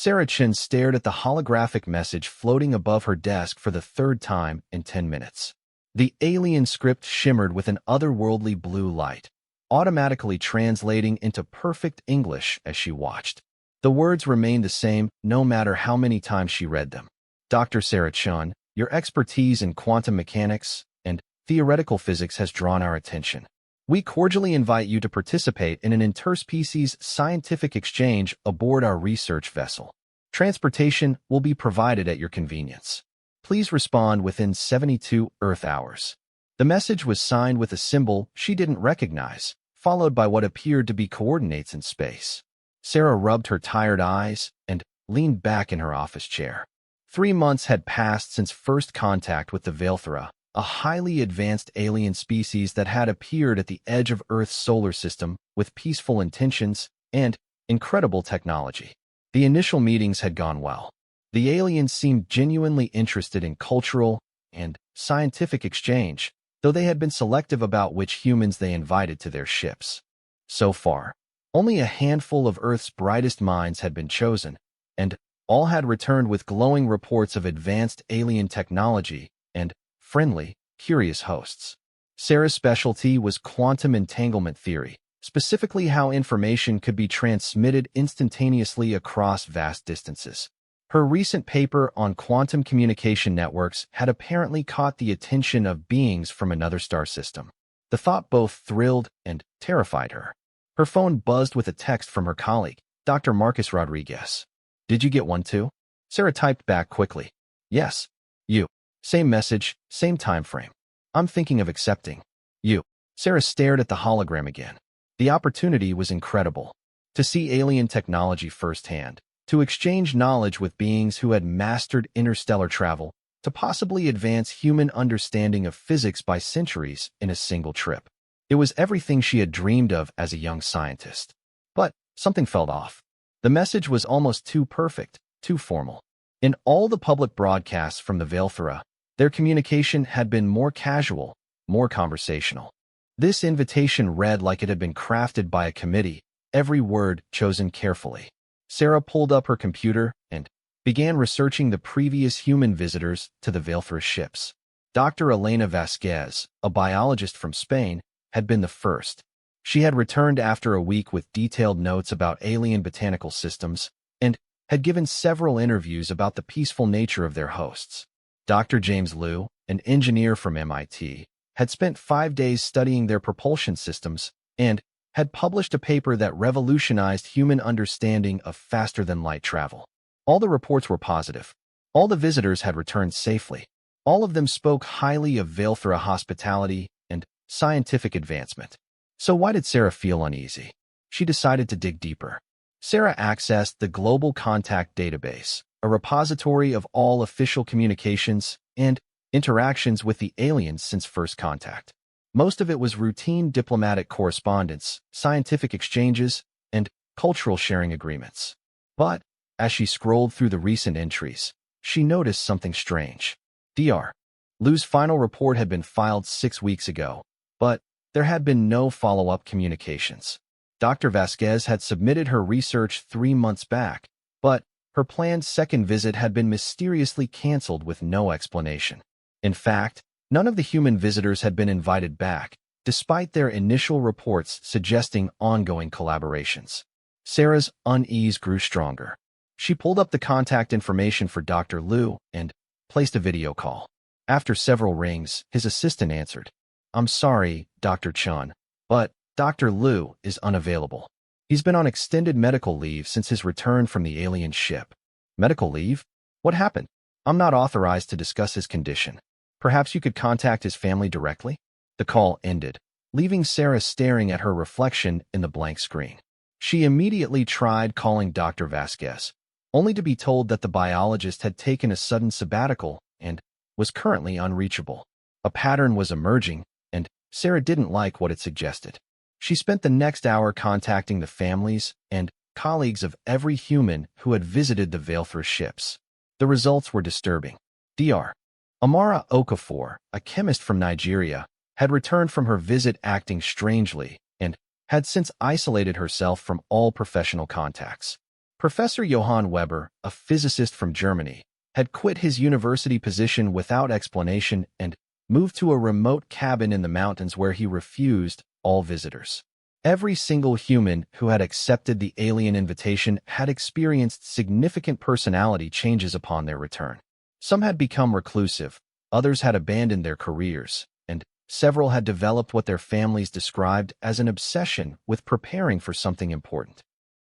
Sarah Chin stared at the holographic message floating above her desk for the third time in 10 minutes. The alien script shimmered with an otherworldly blue light, automatically translating into perfect English as she watched. The words remained the same no matter how many times she read them. Dr. Sarah Chin, your expertise in quantum mechanics and theoretical physics has drawn our attention. We cordially invite you to participate in an interspecies scientific exchange aboard our research vessel. Transportation will be provided at your convenience. Please respond within 72 Earth hours. The message was signed with a symbol she didn't recognize, followed by what appeared to be coordinates in space. Sarah rubbed her tired eyes and leaned back in her office chair. 3 months had passed since first contact with the Velthera, a highly advanced alien species that had appeared at the edge of Earth's solar system with peaceful intentions and incredible technology. The initial meetings had gone well. The aliens seemed genuinely interested in cultural and scientific exchange, though they had been selective about which humans they invited to their ships. So far, only a handful of Earth's brightest minds had been chosen, and all had returned with glowing reports of advanced alien technology and friendly, curious hosts. Sarah's specialty was quantum entanglement theory, specifically how information could be transmitted instantaneously across vast distances. Her recent paper on quantum communication networks had apparently caught the attention of beings from another star system. The thought both thrilled and terrified her. Her phone buzzed with a text from her colleague, Dr. Marcus Rodriguez. Did you get one too? Sarah typed back quickly. Yes. You. Same message, same time frame. I'm thinking of accepting. You. Sarah stared at the hologram again. The opportunity was incredible. To see alien technology firsthand, to exchange knowledge with beings who had mastered interstellar travel, to possibly advance human understanding of physics by centuries in a single trip. It was everything she had dreamed of as a young scientist. But something felt off. The message was almost too perfect, too formal. In all the public broadcasts from the Velthera, their communication had been more casual, more conversational. This invitation read like it had been crafted by a committee, every word chosen carefully. Sarah pulled up her computer and began researching the previous human visitors to the Velthera ships. Dr. Elena Vasquez, a biologist from Spain, had been the first. She had returned after a week with detailed notes about alien botanical systems and had given several interviews about the peaceful nature of their hosts. Dr. James Liu, an engineer from MIT, had spent 5 days studying their propulsion systems and had published a paper that revolutionized human understanding of faster-than-light travel. All the reports were positive. All the visitors had returned safely. All of them spoke highly of Velthera hospitality and scientific advancement. So why did Sarah feel uneasy? She decided to dig deeper. Sarah accessed the Global Contact Database, a repository of all official communications and interactions with the aliens since first contact. Most of it was routine diplomatic correspondence, scientific exchanges, and cultural sharing agreements. But, as she scrolled through the recent entries, she noticed something strange. Dr. Liu's final report had been filed 6 weeks ago, but there had been no follow-up communications. Dr. Vasquez had submitted her research 3 months back, but her planned second visit had been mysteriously canceled with no explanation. In fact, none of the human visitors had been invited back, despite their initial reports suggesting ongoing collaborations. Sarah's unease grew stronger. She pulled up the contact information for Dr. Liu and placed a video call. After several rings, his assistant answered. I'm sorry, Dr. Chin, but Dr. Liu is unavailable. He's been on extended medical leave since his return from the alien ship. Medical leave? What happened? I'm not authorized to discuss his condition. Perhaps you could contact his family directly? The call ended, leaving Sarah staring at her reflection in the blank screen. She immediately tried calling Dr. Vasquez, only to be told that the biologist had taken a sudden sabbatical and was currently unreachable. A pattern was emerging, and Sarah didn't like what it suggested. She spent the next hour contacting the families and colleagues of every human who had visited the Velthera ships. The results were disturbing. Dr. Amara Okafor, a chemist from Nigeria, had returned from her visit acting strangely and had since isolated herself from all professional contacts. Professor Johann Weber, a physicist from Germany, had quit his university position without explanation and moved to a remote cabin in the mountains where he refused all visitors. Every single human who had accepted the alien invitation had experienced significant personality changes upon their return. Some had become reclusive, others had abandoned their careers, and several had developed what their families described as an obsession with preparing for something important.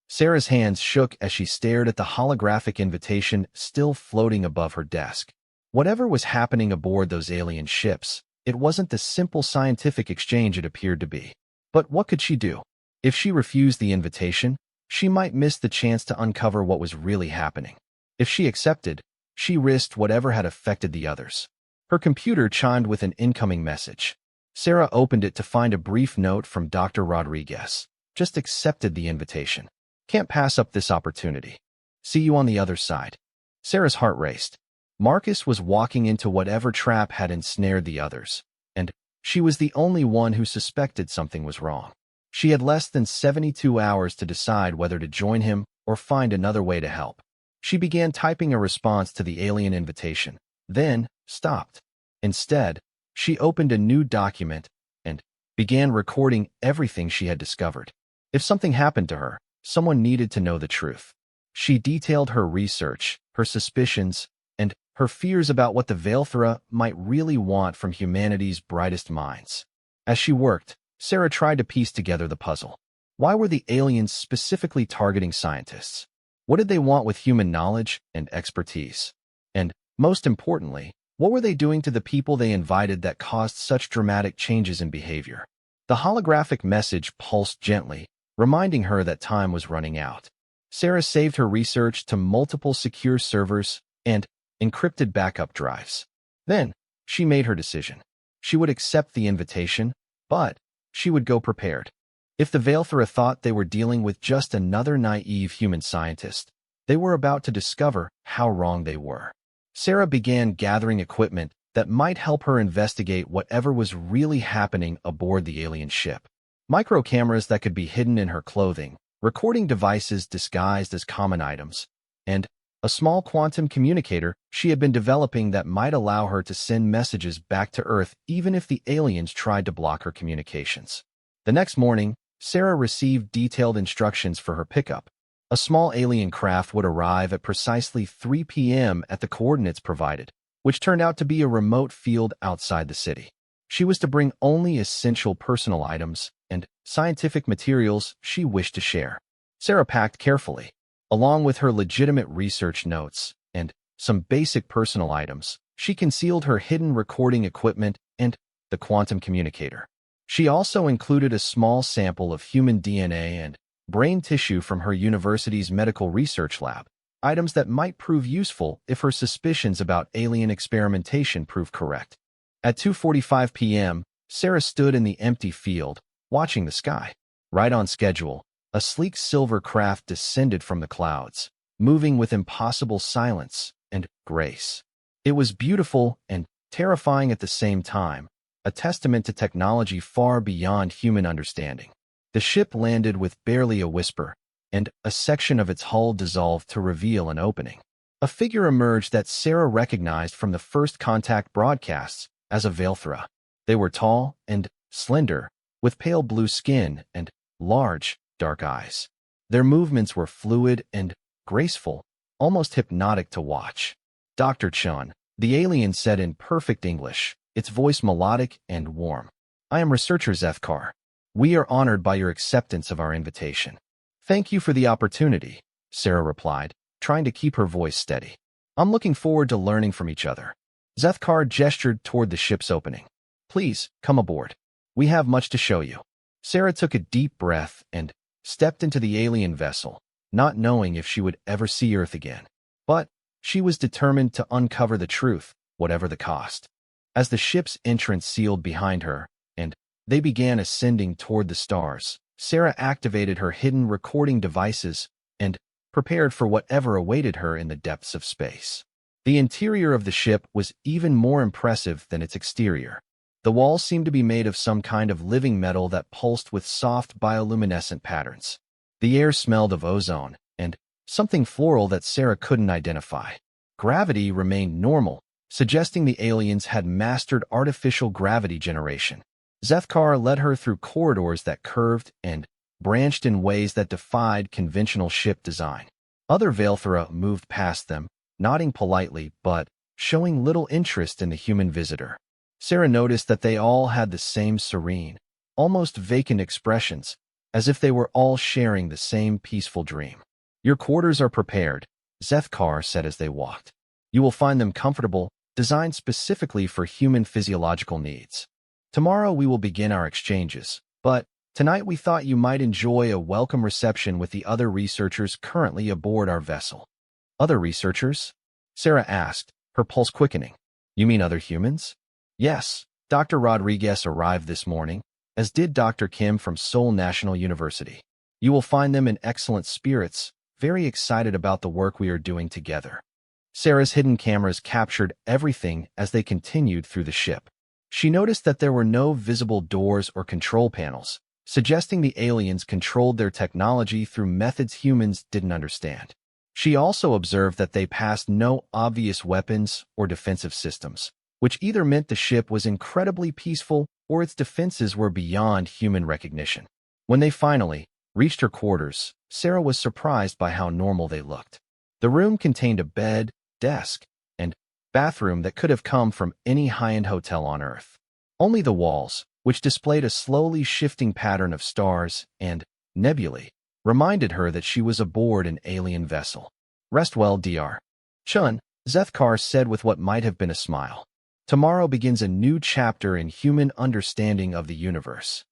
Sarah's hands shook as she stared at the holographic invitation still floating above her desk. Whatever was happening aboard those alien ships, it wasn't the simple scientific exchange it appeared to be. But what could she do? If she refused the invitation, she might miss the chance to uncover what was really happening. If she accepted, she risked whatever had affected the others. Her computer chimed with an incoming message. Sarah opened it to find a brief note from Dr. Rodriguez. Just accepted the invitation. Can't pass up this opportunity. See you on the other side. Sarah's heart raced. Marcus was walking into whatever trap had ensnared the others, and she was the only one who suspected something was wrong. She had less than 72 hours to decide whether to join him or find another way to help. She began typing a response to the alien invitation, then stopped. Instead, she opened a new document and began recording everything she had discovered. If something happened to her, someone needed to know the truth. She detailed her research, her suspicions, and her fears about what the Veilthra might really want from humanity's brightest minds. As she worked, Sarah tried to piece together the puzzle. Why were the aliens specifically targeting scientists? What did they want with human knowledge and expertise? And, most importantly, what were they doing to the people they invited that caused such dramatic changes in behavior? The holographic message pulsed gently, reminding her that time was running out. Sarah saved her research to multiple secure servers and encrypted backup drives. Then, she made her decision. She would accept the invitation, but she would go prepared. If the Veilthra thought they were dealing with just another naive human scientist, they were about to discover how wrong they were. Sarah began gathering equipment that might help her investigate whatever was really happening aboard the alien ship. Micro cameras that could be hidden in her clothing, recording devices disguised as common items, and a small quantum communicator she had been developing that might allow her to send messages back to Earth even if the aliens tried to block her communications. The next morning, Sarah received detailed instructions for her pickup. A small alien craft would arrive at precisely 3 p.m. at the coordinates provided, which turned out to be a remote field outside the city. She was to bring only essential personal items and scientific materials she wished to share. Sarah packed carefully. Along with her legitimate research notes and some basic personal items, she concealed her hidden recording equipment and the quantum communicator. She also included a small sample of human DNA and brain tissue from her university's medical research lab, items that might prove useful if her suspicions about alien experimentation prove correct. At 2:45 p.m., Sarah stood in the empty field, watching the sky. Right on schedule, a sleek silver craft descended from the clouds, moving with impossible silence and grace. It was beautiful and terrifying at the same time, a testament to technology far beyond human understanding. The ship landed with barely a whisper, and a section of its hull dissolved to reveal an opening. A figure emerged that Sarah recognized from the first contact broadcasts as a Veilthra. They were tall and slender, with pale blue skin and large, dark eyes. Their movements were fluid and graceful, almost hypnotic to watch. "Dr. Chun," the alien said in perfect English, its voice melodic and warm. "I am researcher Zethkar. We are honored by your acceptance of our invitation." "Thank you for the opportunity," Sarah replied, trying to keep her voice steady. "I'm looking forward to learning from each other." Zethkar gestured toward the ship's opening. "Please, come aboard. We have much to show you." Sarah took a deep breath and stepped into the alien vessel, not knowing if she would ever see Earth again. But she was determined to uncover the truth, whatever the cost. As the ship's entrance sealed behind her, and they began ascending toward the stars, Sarah activated her hidden recording devices and prepared for whatever awaited her in the depths of space. The interior of the ship was even more impressive than its exterior. The walls seemed to be made of some kind of living metal that pulsed with soft bioluminescent patterns. The air smelled of ozone, and something floral that Sarah couldn't identify. Gravity remained normal, suggesting the aliens had mastered artificial gravity generation. Zethkar led her through corridors that curved and branched in ways that defied conventional ship design. Other Veilthra moved past them, nodding politely but showing little interest in the human visitor. Sarah noticed that they all had the same serene, almost vacant expressions, as if they were all sharing the same peaceful dream. "Your quarters are prepared," Zethkar said as they walked. "You will find them comfortable, designed specifically for human physiological needs. Tomorrow we will begin our exchanges, but tonight we thought you might enjoy a welcome reception with the other researchers currently aboard our vessel." "Other researchers?" Sarah asked, her pulse quickening. "You mean other humans?" "Yes, Dr. Rodriguez arrived this morning, as did Dr. Kim from Seoul National University. You will find them in excellent spirits, very excited about the work we are doing together." Sarah's hidden cameras captured everything as they continued through the ship. She noticed that there were no visible doors or control panels, suggesting the aliens controlled their technology through methods humans didn't understand. She also observed that they passed no obvious weapons or defensive systems, which either meant the ship was incredibly peaceful or its defenses were beyond human recognition. When they finally reached her quarters, Sarah was surprised by how normal they looked. The room contained a bed, desk, and bathroom that could have come from any high-end hotel on Earth. Only the walls, which displayed a slowly shifting pattern of stars and nebulae, reminded her that she was aboard an alien vessel. "Rest well, Dr. Chun," Zethkar said with what might have been a smile. "Tomorrow begins a new chapter in human understanding of the universe."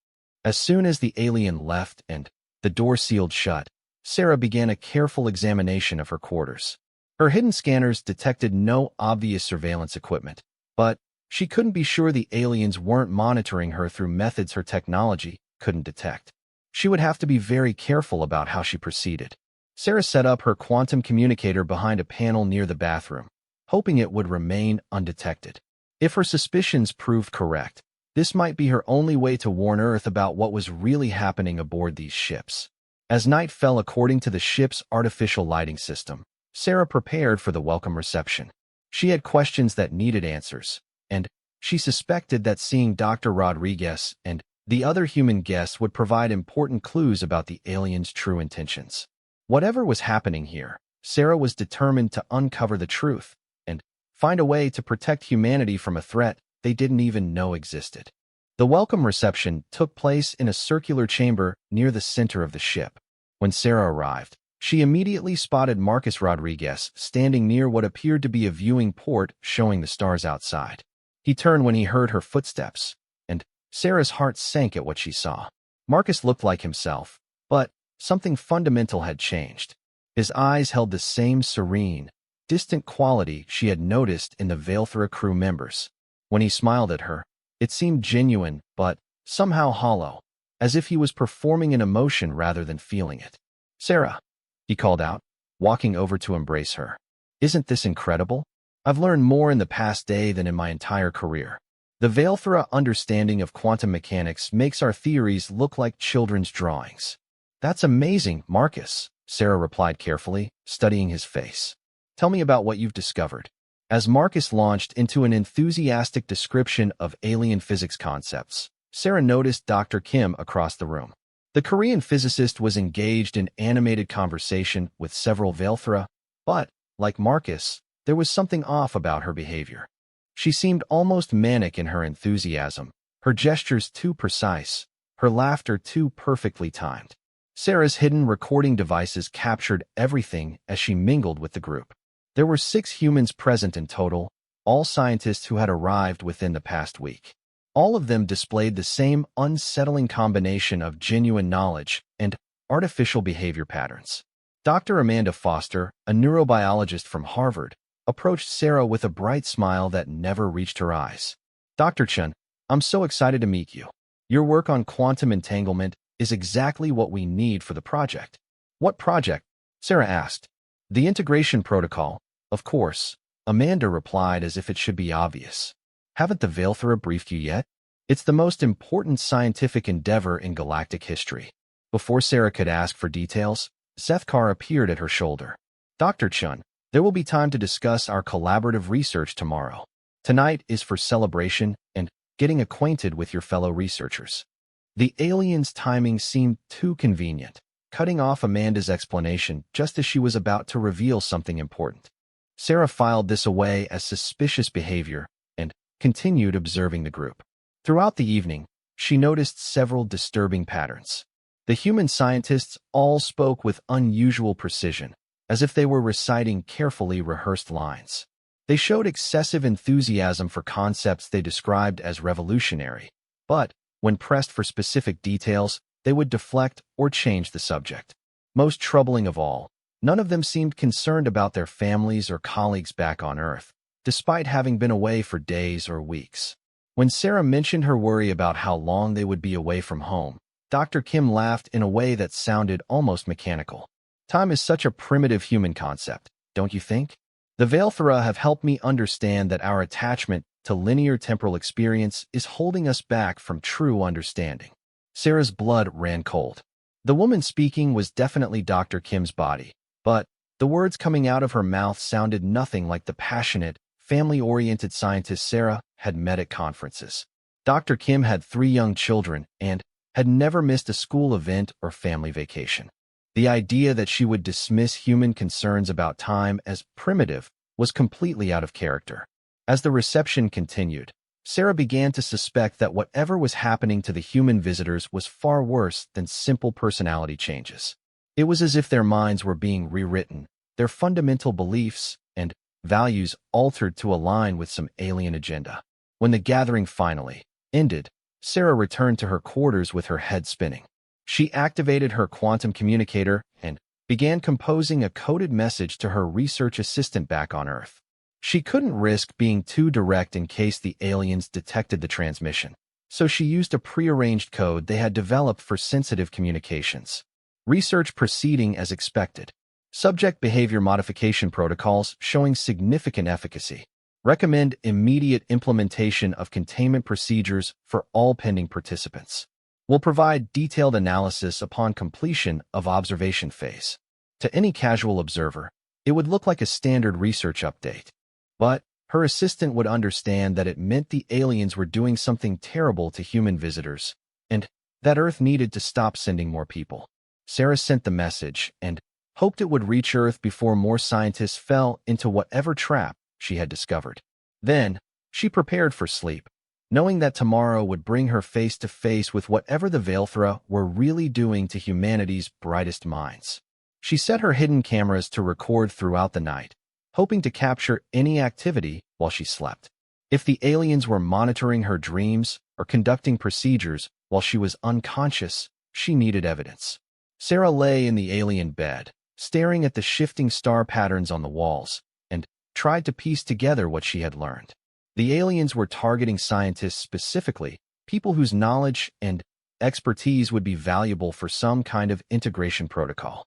As soon as the alien left and the door sealed shut, Sarah began a careful examination of her quarters. Her hidden scanners detected no obvious surveillance equipment, but she couldn't be sure the aliens weren't monitoring her through methods her technology couldn't detect. She would have to be very careful about how she proceeded. Sarah set up her quantum communicator behind a panel near the bathroom, hoping it would remain undetected. If her suspicions proved correct, this might be her only way to warn Earth about what was really happening aboard these ships. As night fell according to the ship's artificial lighting system, Sarah prepared for the welcome reception. She had questions that needed answers, and she suspected that seeing Dr. Rodriguez and the other human guests would provide important clues about the aliens' true intentions. Whatever was happening here, Sarah was determined to uncover the truth and find a way to protect humanity from a threat they didn't even know existed. The welcome reception took place in a circular chamber near the center of the ship. When Sarah arrived, she immediately spotted Marcus Rodriguez standing near what appeared to be a viewing port showing the stars outside. He turned when he heard her footsteps, and Sarah's heart sank at what she saw. Marcus looked like himself, but something fundamental had changed. His eyes held the same serene, distant quality she had noticed in the Veilthra crew members. When he smiled at her, it seemed genuine but somehow hollow, as if he was performing an emotion rather than feeling it. "Sarah," he called out, walking over to embrace her. "Isn't this incredible? I've learned more in the past day than in my entire career. The Veilthra understanding of quantum mechanics makes our theories look like children's drawings." "That's amazing, Marcus," Sarah replied carefully, studying his face. "Tell me about what you've discovered." As Marcus launched into an enthusiastic description of alien physics concepts, Sarah noticed Dr. Kim across the room. The Korean physicist was engaged in animated conversation with several Veilthra, but, like Marcus, there was something off about her behavior. She seemed almost manic in her enthusiasm, her gestures too precise, her laughter too perfectly timed. Sarah's hidden recording devices captured everything as she mingled with the group. There were 6 humans present in total, all scientists who had arrived within the past week. All of them displayed the same unsettling combination of genuine knowledge and artificial behavior patterns. Dr. Amanda Foster, a neurobiologist from Harvard, approached Sarah with a bright smile that never reached her eyes. "Dr. Chun, I'm so excited to meet you. Your work on quantum entanglement is exactly what we need for the project." "What project?" Sarah asked. "The integration protocol, of course," Amanda replied as if it should be obvious. "Haven't the Veilthra briefed you yet? It's the most important scientific endeavor in galactic history." Before Sarah could ask for details, Sethkar appeared at her shoulder. Dr. Chun, there will be time to discuss our collaborative research tomorrow. Tonight is for celebration and getting acquainted with your fellow researchers. The alien's timing seemed too convenient, cutting off Amanda's explanation just as she was about to reveal something important. Sarah filed this away as suspicious behavior and continued observing the group. Throughout the evening, she noticed several disturbing patterns. The human scientists all spoke with unusual precision, as if they were reciting carefully rehearsed lines. They showed excessive enthusiasm for concepts they described as revolutionary, but when pressed for specific details, they would deflect or change the subject. Most troubling of all, none of them seemed concerned about their families or colleagues back on Earth, despite having been away for days or weeks. When Sarah mentioned her worry about how long they would be away from home, Dr. Kim laughed in a way that sounded almost mechanical. Time is such a primitive human concept, don't you think? The Veilthra have helped me understand that our attachment to linear temporal experience is holding us back from true understanding. Sarah's blood ran cold. The woman speaking was definitely Dr. Kim's body, but the words coming out of her mouth sounded nothing like the passionate, family-oriented scientist Sarah had met at conferences. Dr. Kim had 3 young children and had never missed a school event or family vacation. The idea that she would dismiss human concerns about time as primitive was completely out of character. As the reception continued, Sarah began to suspect that whatever was happening to the human visitors was far worse than simple personality changes. It was as if their minds were being rewritten, their fundamental beliefs and values altered to align with some alien agenda. When the gathering finally ended, Sarah returned to her quarters with her head spinning. She activated her quantum communicator and began composing a coded message to her research assistant back on Earth. She couldn't risk being too direct in case the aliens detected the transmission, so she used a prearranged code they had developed for sensitive communications. Research proceeding as expected. Subject behavior modification protocols showing significant efficacy. Recommend immediate implementation of containment procedures for all pending participants. Will provide detailed analysis upon completion of observation phase. To any casual observer, it would look like a standard research update. But her assistant would understand that it meant the aliens were doing something terrible to human visitors, and that Earth needed to stop sending more people. Sarah sent the message and hoped it would reach Earth before more scientists fell into whatever trap she had discovered. Then, she prepared for sleep, knowing that tomorrow would bring her face to face with whatever the Veilthra were really doing to humanity's brightest minds. She set her hidden cameras to record throughout the night, hoping to capture any activity while she slept. If the aliens were monitoring her dreams or conducting procedures while she was unconscious, she needed evidence. Sarah lay in the alien bed, staring at the shifting star patterns on the walls, and tried to piece together what she had learned. The aliens were targeting scientists specifically, people whose knowledge and expertise would be valuable for some kind of integration protocol.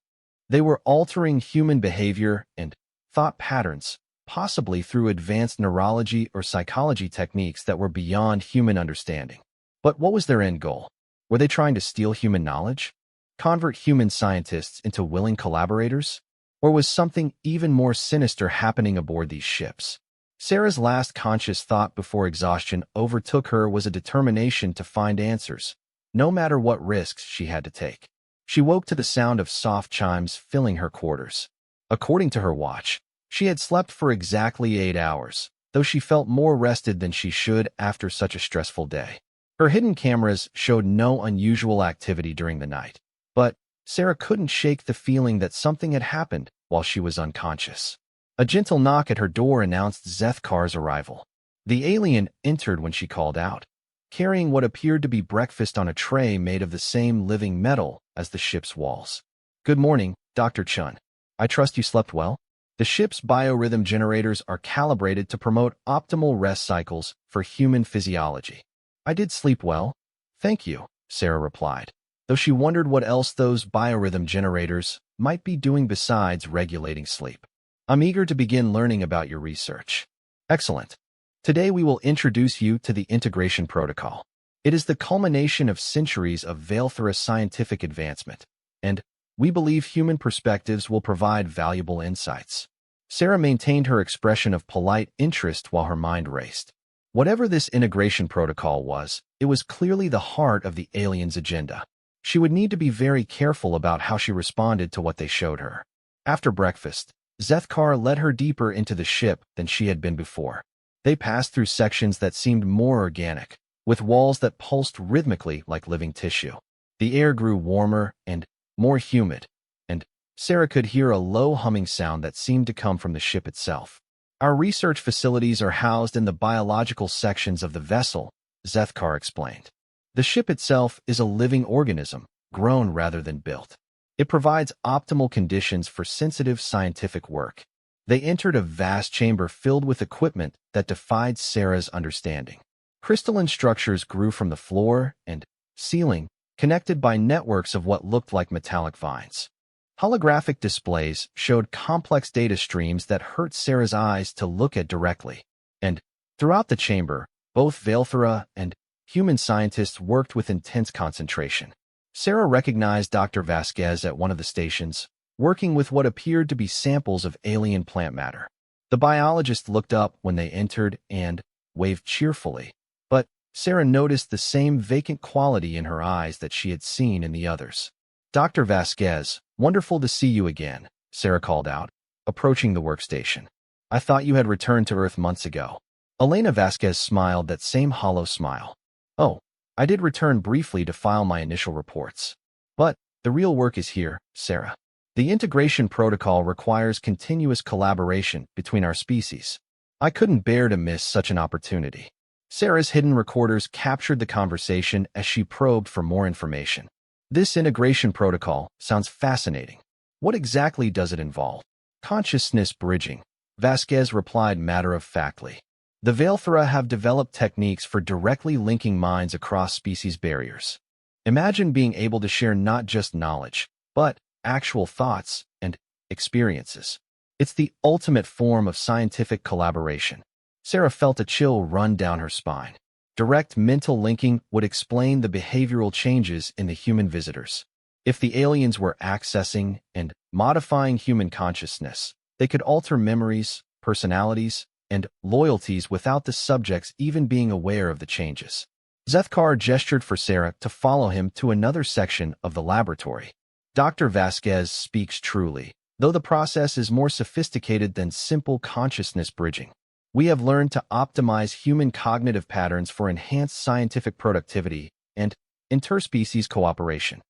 They were altering human behavior and thought patterns, possibly through advanced neurology or psychology techniques that were beyond human understanding. But what was their end goal? Were they trying to steal human knowledge? Convert human scientists into willing collaborators? Or was something even more sinister happening aboard these ships? Sarah's last conscious thought before exhaustion overtook her was a determination to find answers, no matter what risks she had to take. She woke to the sound of soft chimes filling her quarters. According to her watch, she had slept for exactly 8 hours, though she felt more rested than she should after such a stressful day. Her hidden cameras showed no unusual activity during the night, but Sarah couldn't shake the feeling that something had happened while she was unconscious. A gentle knock at her door announced Zethkar's arrival. The alien entered when she called out, carrying what appeared to be breakfast on a tray made of the same living metal as the ship's walls. "Good morning, Dr. Chun. I trust you slept well?" The ship's biorhythm generators are calibrated to promote optimal rest cycles for human physiology. "I did sleep well, thank you," Sarah replied, though she wondered what else those biorhythm generators might be doing besides regulating sleep. "I'm eager to begin learning about your research." "Excellent. Today we will introduce you to the integration protocol. It is the culmination of centuries of Veilthra scientific advancement, and We believe human perspectives will provide valuable insights. Sarah maintained her expression of polite interest while her mind raced. Whatever this integration protocol was, it was clearly the heart of the aliens' agenda. She would need to be very careful about how she responded to what they showed her. After breakfast, Zethkar led her deeper into the ship than she had been before. They passed through sections that seemed more organic, with walls that pulsed rhythmically like living tissue. The air grew warmer and more humid, and Sarah could hear a low humming sound that seemed to come from the ship itself. Our research facilities are housed in the biological sections of the vessel, Zethkar explained. The ship itself is a living organism, grown rather than built. It provides optimal conditions for sensitive scientific work. They entered a vast chamber filled with equipment that defied Sarah's understanding. Crystalline structures grew from the floor and ceiling, connected by networks of what looked like metallic vines. Holographic displays showed complex data streams that hurt Sarah's eyes to look at directly. And throughout the chamber, both Valthera and human scientists worked with intense concentration. Sarah recognized Dr. Vasquez at one of the stations, working with what appeared to be samples of alien plant matter. The biologist looked up when they entered and waved cheerfully, but Sarah noticed the same vacant quality in her eyes that she had seen in the others. Dr. Vasquez, wonderful to see you again, Sarah called out, approaching the workstation. I thought you had returned to Earth months ago. Elena Vasquez smiled that same hollow smile. Oh, I did return briefly to file my initial reports. But the real work is here, Sarah. The integration protocol requires continuous collaboration between our species. I couldn't bear to miss such an opportunity. Sarah's hidden recorders captured the conversation as she probed for more information. This integration protocol sounds fascinating. What exactly does it involve? Consciousness bridging, Vasquez replied matter-of-factly. The Valthera have developed techniques for directly linking minds across species barriers. Imagine being able to share not just knowledge, but actual thoughts and experiences. It's the ultimate form of scientific collaboration. Sarah felt a chill run down her spine. Direct mental linking would explain the behavioral changes in the human visitors. If the aliens were accessing and modifying human consciousness, they could alter memories, personalities, and loyalties without the subjects even being aware of the changes. Zethkar gestured for Sarah to follow him to another section of the laboratory. Dr. Vasquez speaks truly, though the process is more sophisticated than simple consciousness bridging. We have learned to optimize human cognitive patterns for enhanced scientific productivity and interspecies cooperation.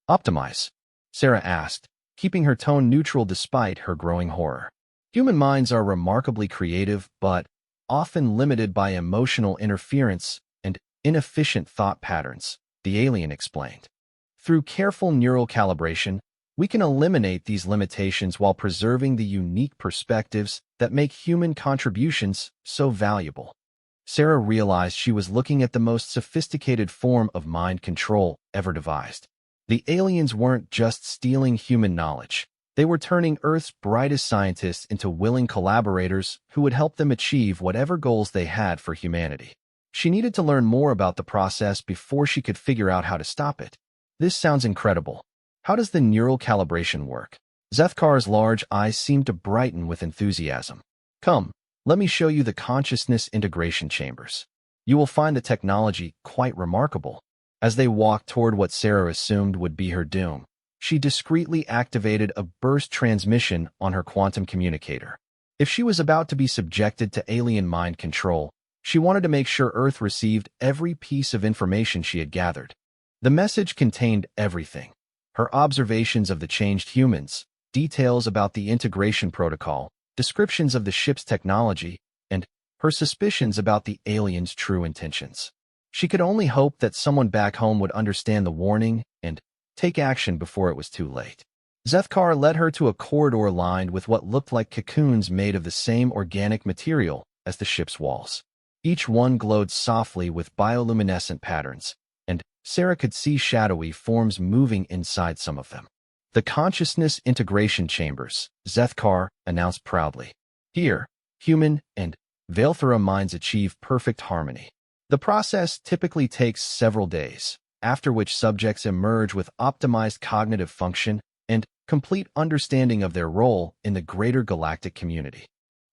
Optimize? Sarah asked, keeping her tone neutral despite her growing horror. Human minds are remarkably creative, but often limited by emotional interference and inefficient thought patterns, the alien explained. Through careful neural calibration, we can eliminate these limitations while preserving the unique perspectives that make human contributions so valuable. Sarah realized she was looking at the most sophisticated form of mind control ever devised. The aliens weren't just stealing human knowledge. They were turning Earth's brightest scientists into willing collaborators who would help them achieve whatever goals they had for humanity. She needed to learn more about the process before she could figure out how to stop it. This sounds incredible. How does the neural calibration work? Zethkar's large eyes seemed to brighten with enthusiasm. Come, let me show you the consciousness integration chambers. You will find the technology quite remarkable. As they walked toward what Sarah assumed would be her doom, she discreetly activated a burst transmission on her quantum communicator. If she was about to be subjected to alien mind control, she wanted to make sure Earth received every piece of information she had gathered. The message contained everything: her observations of the changed humans, details about the integration protocol, descriptions of the ship's technology, and her suspicions about the aliens' true intentions. She could only hope that someone back home would understand the warning and take action before it was too late. Zethkar led her to a corridor lined with what looked like cocoons made of the same organic material as the ship's walls. Each one glowed softly with bioluminescent patterns, and Sarah could see shadowy forms moving inside some of them. The consciousness integration chambers, Zethkar announced proudly. Here, human and Valthera minds achieve perfect harmony. The process typically takes several days, after which subjects emerge with optimized cognitive function and complete understanding of their role in the greater galactic community.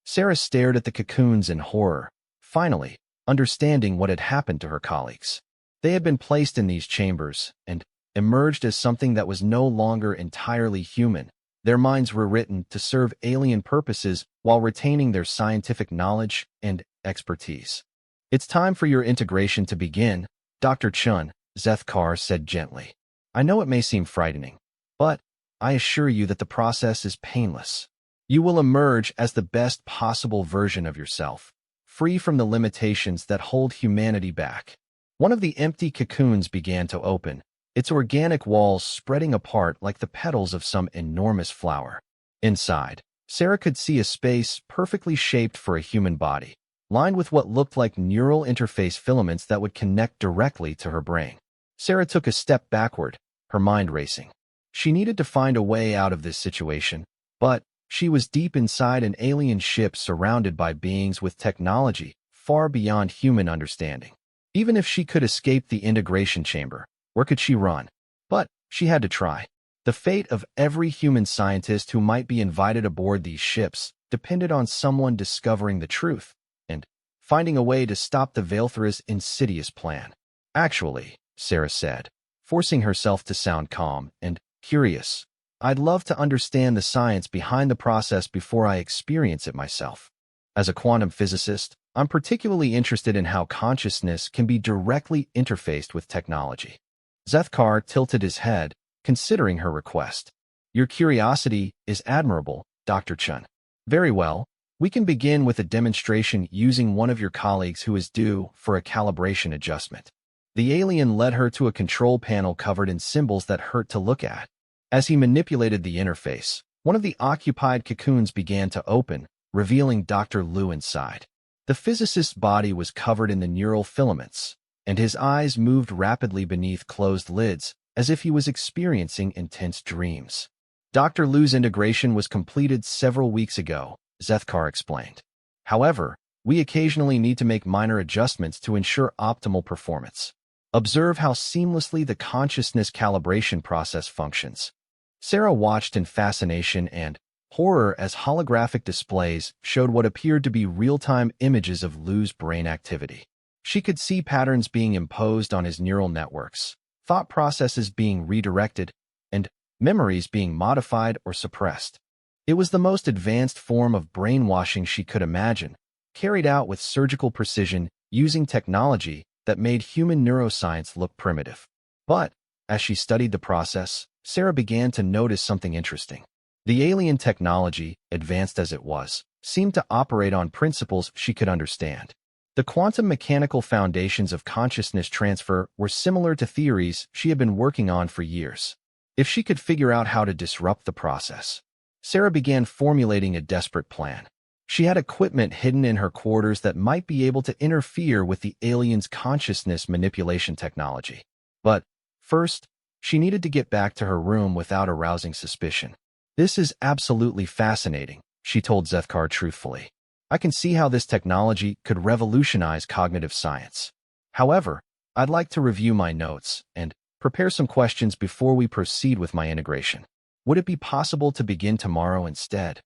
Sarah stared at the cocoons in horror, finally understanding what had happened to her colleagues. They had been placed in these chambers and emerged as something that was no longer entirely human. Their minds were written to serve alien purposes while retaining their scientific knowledge and expertise. "It's time for your integration to begin, Dr. Chun," Zethkar said gently. "I know it may seem frightening, but I assure you that the process is painless. You will emerge as the best possible version of yourself, free from the limitations that hold humanity back." One of the empty cocoons began to open, its organic walls spreading apart like the petals of some enormous flower. Inside, Sarah could see a space perfectly shaped for a human body, lined with what looked like neural interface filaments that would connect directly to her brain. Sarah took a step backward, her mind racing. She needed to find a way out of this situation, but she was deep inside an alien ship surrounded by beings with technology far beyond human understanding. Even if she could escape the integration chamber, where could she run? But she had to try. The fate of every human scientist who might be invited aboard these ships depended on someone discovering the truth and finding a way to stop the Veilthra's insidious plan. "Actually," Sarah said, forcing herself to sound calm and curious, "I'd love to understand the science behind the process before I experience it myself. As a quantum physicist, I'm particularly interested in how consciousness can be directly interfaced with technology." Zethkar tilted his head, considering her request. "Your curiosity is admirable, Dr. Chun. Very well, we can begin with a demonstration using one of your colleagues who is due for a calibration adjustment." The alien led her to a control panel covered in symbols that hurt to look at. As he manipulated the interface, one of the occupied cocoons began to open, revealing Dr. Liu inside. The physicist's body was covered in the neural filaments, and his eyes moved rapidly beneath closed lids, as if he was experiencing intense dreams. "Dr. Liu's integration was completed several weeks ago," Zethkar explained. "However, we occasionally need to make minor adjustments to ensure optimal performance. Observe how seamlessly the consciousness calibration process functions." Sarah watched in fascination and horror as holographic displays showed what appeared to be real-time images of Liu's brain activity. She could see patterns being imposed on his neural networks, thought processes being redirected, and memories being modified or suppressed. It was the most advanced form of brainwashing she could imagine, carried out with surgical precision using technology that made human neuroscience look primitive. But, as she studied the process, Sarah began to notice something interesting. The alien technology, advanced as it was, seemed to operate on principles she could understand. The quantum mechanical foundations of consciousness transfer were similar to theories she had been working on for years. If she could figure out how to disrupt the process, Sarah began formulating a desperate plan. She had equipment hidden in her quarters that might be able to interfere with the alien's consciousness manipulation technology. But first, she needed to get back to her room without arousing suspicion. "This is absolutely fascinating," she told Zethkar truthfully. "I can see how this technology could revolutionize cognitive science. However, I'd like to review my notes and prepare some questions before we proceed with my integration. Would it be possible to begin tomorrow instead?"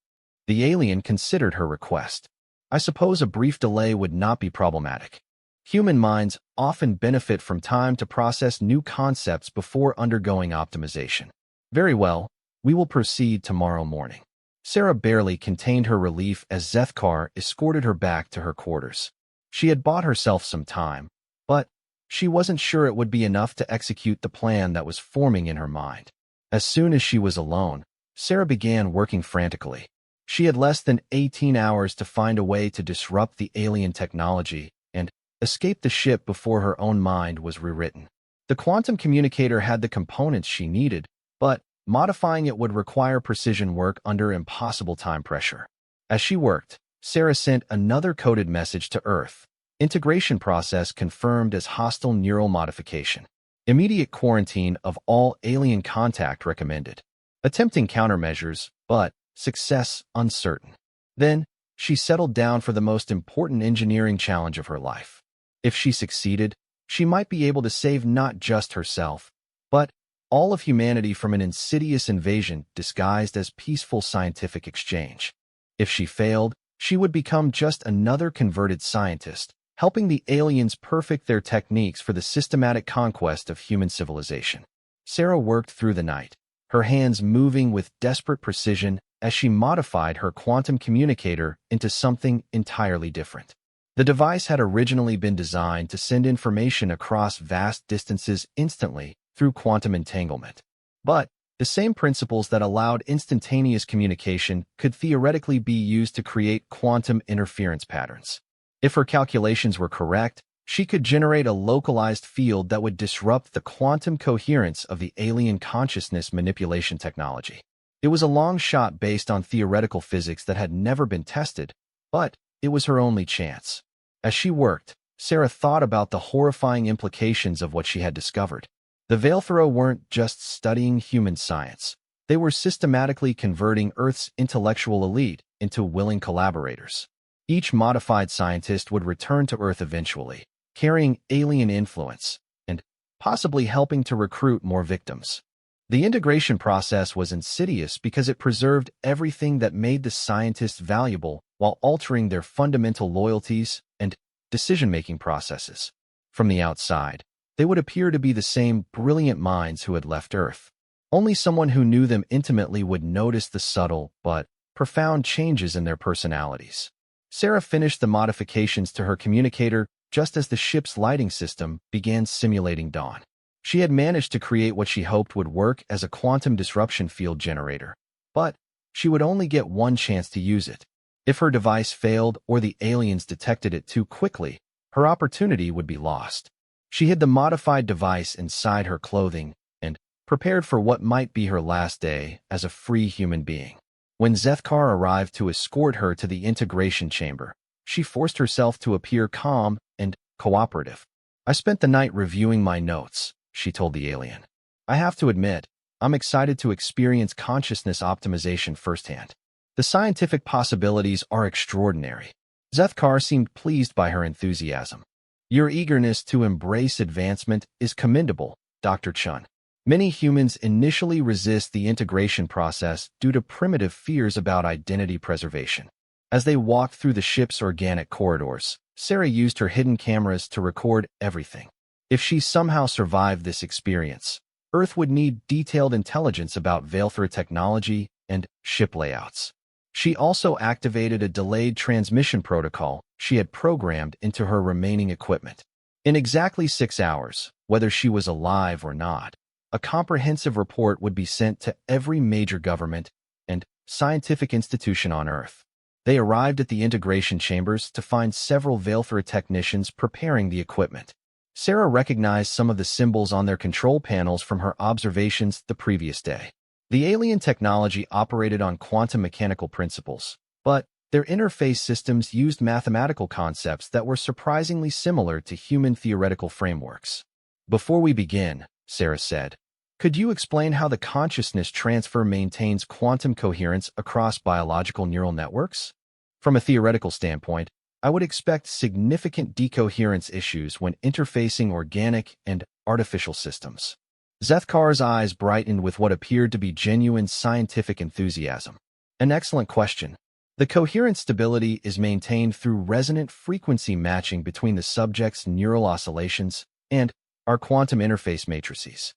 The alien considered her request. "I suppose a brief delay would not be problematic. Human minds often benefit from time to process new concepts before undergoing optimization." "Very well, we will proceed tomorrow morning." Sarah barely contained her relief as Zethkar escorted her back to her quarters. She had bought herself some time, but she wasn't sure it would be enough to execute the plan that was forming in her mind. As soon as she was alone, Sarah began working frantically. She had less than 18 hours to find a way to disrupt the alien technology and escape the ship before her own mind was rewritten. The quantum communicator had the components she needed, but modifying it would require precision work under impossible time pressure. As she worked, Sarah sent another coded message to Earth. Integration process confirmed as hostile neural modification. Immediate quarantine of all alien contact recommended. Attempting countermeasures, but success uncertain. Then, she settled down for the most important engineering challenge of her life. If she succeeded, she might be able to save not just herself, but all of humanity from an insidious invasion disguised as peaceful scientific exchange. If she failed, she would become just another converted scientist, helping the aliens perfect their techniques for the systematic conquest of human civilization. Sarah worked through the night, her hands moving with desperate precision as she modified her quantum communicator into something entirely different. The device had originally been designed to send information across vast distances instantly through quantum entanglement. But the same principles that allowed instantaneous communication could theoretically be used to create quantum interference patterns. If her calculations were correct, she could generate a localized field that would disrupt the quantum coherence of the alien consciousness manipulation technology. It was a long shot based on theoretical physics that had never been tested, but it was her only chance. As she worked, Sarah thought about the horrifying implications of what she had discovered. The Veilthrow weren't just studying human science. They were systematically converting Earth's intellectual elite into willing collaborators. Each modified scientist would return to Earth eventually, carrying alien influence and possibly helping to recruit more victims. The integration process was insidious because it preserved everything that made the scientists valuable while altering their fundamental loyalties and decision-making processes. From the outside, they would appear to be the same brilliant minds who had left Earth. Only someone who knew them intimately would notice the subtle but profound changes in their personalities. Sarah finished the modifications to her communicator just as the ship's lighting system began simulating dawn. She had managed to create what she hoped would work as a quantum disruption field generator, but she would only get one chance to use it. If her device failed or the aliens detected it too quickly, her opportunity would be lost. She hid the modified device inside her clothing and prepared for what might be her last day as a free human being. When Zethkar arrived to escort her to the integration chamber, she forced herself to appear calm and cooperative. "I spent the night reviewing my notes," she told the alien. "I have to admit, I'm excited to experience consciousness optimization firsthand. The scientific possibilities are extraordinary." Zethkar seemed pleased by her enthusiasm. "Your eagerness to embrace advancement is commendable, Dr. Chun. Many humans initially resist the integration process due to primitive fears about identity preservation." As they walked through the ship's organic corridors, Sarah used her hidden cameras to record everything. If she somehow survived this experience, Earth would need detailed intelligence about Veilthrow technology and ship layouts. She also activated a delayed transmission protocol she had programmed into her remaining equipment. In exactly 6 hours, whether she was alive or not, a comprehensive report would be sent to every major government and scientific institution on Earth. They arrived at the integration chambers to find several Veilthrow technicians preparing the equipment. Sarah recognized some of the symbols on their control panels from her observations the previous day. The alien technology operated on quantum mechanical principles, but their interface systems used mathematical concepts that were surprisingly similar to human theoretical frameworks. "Before we begin," Sarah said, "could you explain how the consciousness transfer maintains quantum coherence across biological neural networks? From a theoretical standpoint, I would expect significant decoherence issues when interfacing organic and artificial systems." Zethkar's eyes brightened with what appeared to be genuine scientific enthusiasm. "An excellent question. The coherence stability is maintained through resonant frequency matching between the subject's neural oscillations and our quantum interface matrices."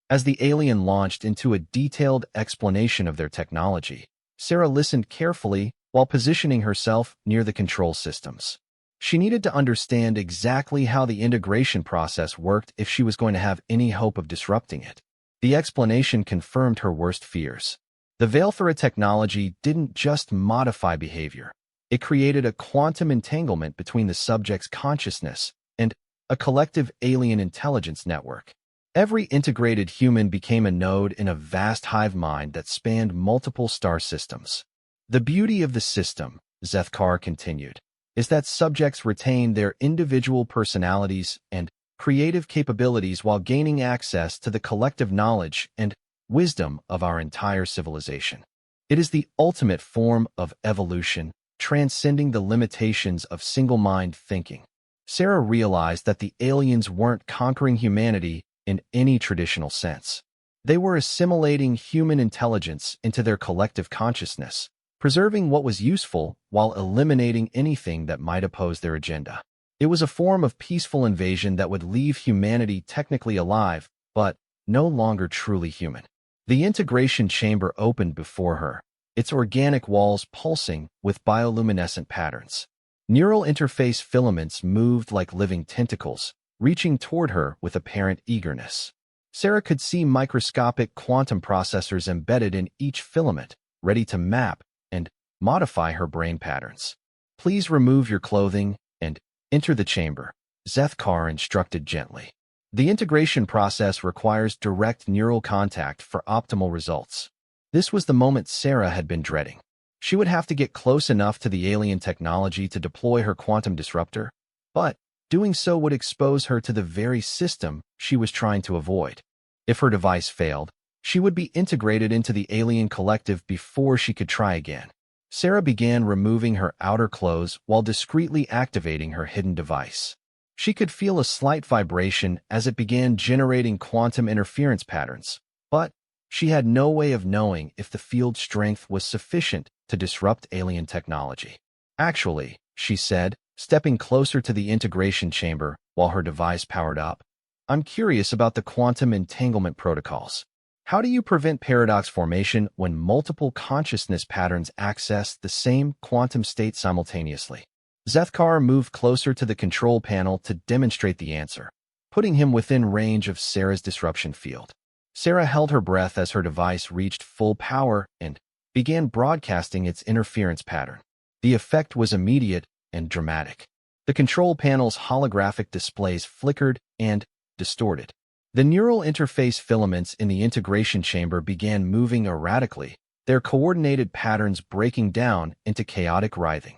As the alien launched into a detailed explanation of their technology, Sarah listened carefully while positioning herself near the control systems. She needed to understand exactly how the integration process worked if she was going to have any hope of disrupting it. The explanation confirmed her worst fears. The Veilthrow technology didn't just modify behavior. It created a quantum entanglement between the subject's consciousness and a collective alien intelligence network. Every integrated human became a node in a vast hive mind that spanned multiple star systems. "The beauty of the system," Zethkar continued, "is that subjects retain their individual personalities and creative capabilities while gaining access to the collective knowledge and wisdom of our entire civilization. It is the ultimate form of evolution, transcending the limitations of single-mind thinking." Sarah realized that the aliens weren't conquering humanity in any traditional sense. They were assimilating human intelligence into their collective consciousness, preserving what was useful while eliminating anything that might oppose their agenda. It was a form of peaceful invasion that would leave humanity technically alive, but no longer truly human. The integration chamber opened before her, its organic walls pulsing with bioluminescent patterns. Neural interface filaments moved like living tentacles, reaching toward her with apparent eagerness. Sarah could see microscopic quantum processors embedded in each filament, ready to map and modify her brain patterns. "Please remove your clothing and enter the chamber," Zethkar instructed gently. The integration process requires direct neural contact for optimal results. This was the moment Sarah had been dreading. She would have to get close enough to the alien technology to deploy her quantum disruptor, but doing so would expose her to the very system she was trying to avoid. If her device failed, she would be integrated into the alien collective before she could try again. Sarah began removing her outer clothes while discreetly activating her hidden device. She could feel a slight vibration as it began generating quantum interference patterns, but she had no way of knowing if the field strength was sufficient to disrupt alien technology. "Actually," she said, stepping closer to the integration chamber while her device powered up, "I'm curious about the quantum entanglement protocols. How do you prevent paradox formation when multiple consciousness patterns access the same quantum state simultaneously?" Zethkar moved closer to the control panel to demonstrate the answer, putting him within range of Sarah's disruption field. Sarah held her breath as her device reached full power and began broadcasting its interference pattern. The effect was immediate and dramatic. The control panel's holographic displays flickered and distorted. The neural interface filaments in the integration chamber began moving erratically, their coordinated patterns breaking down into chaotic writhing.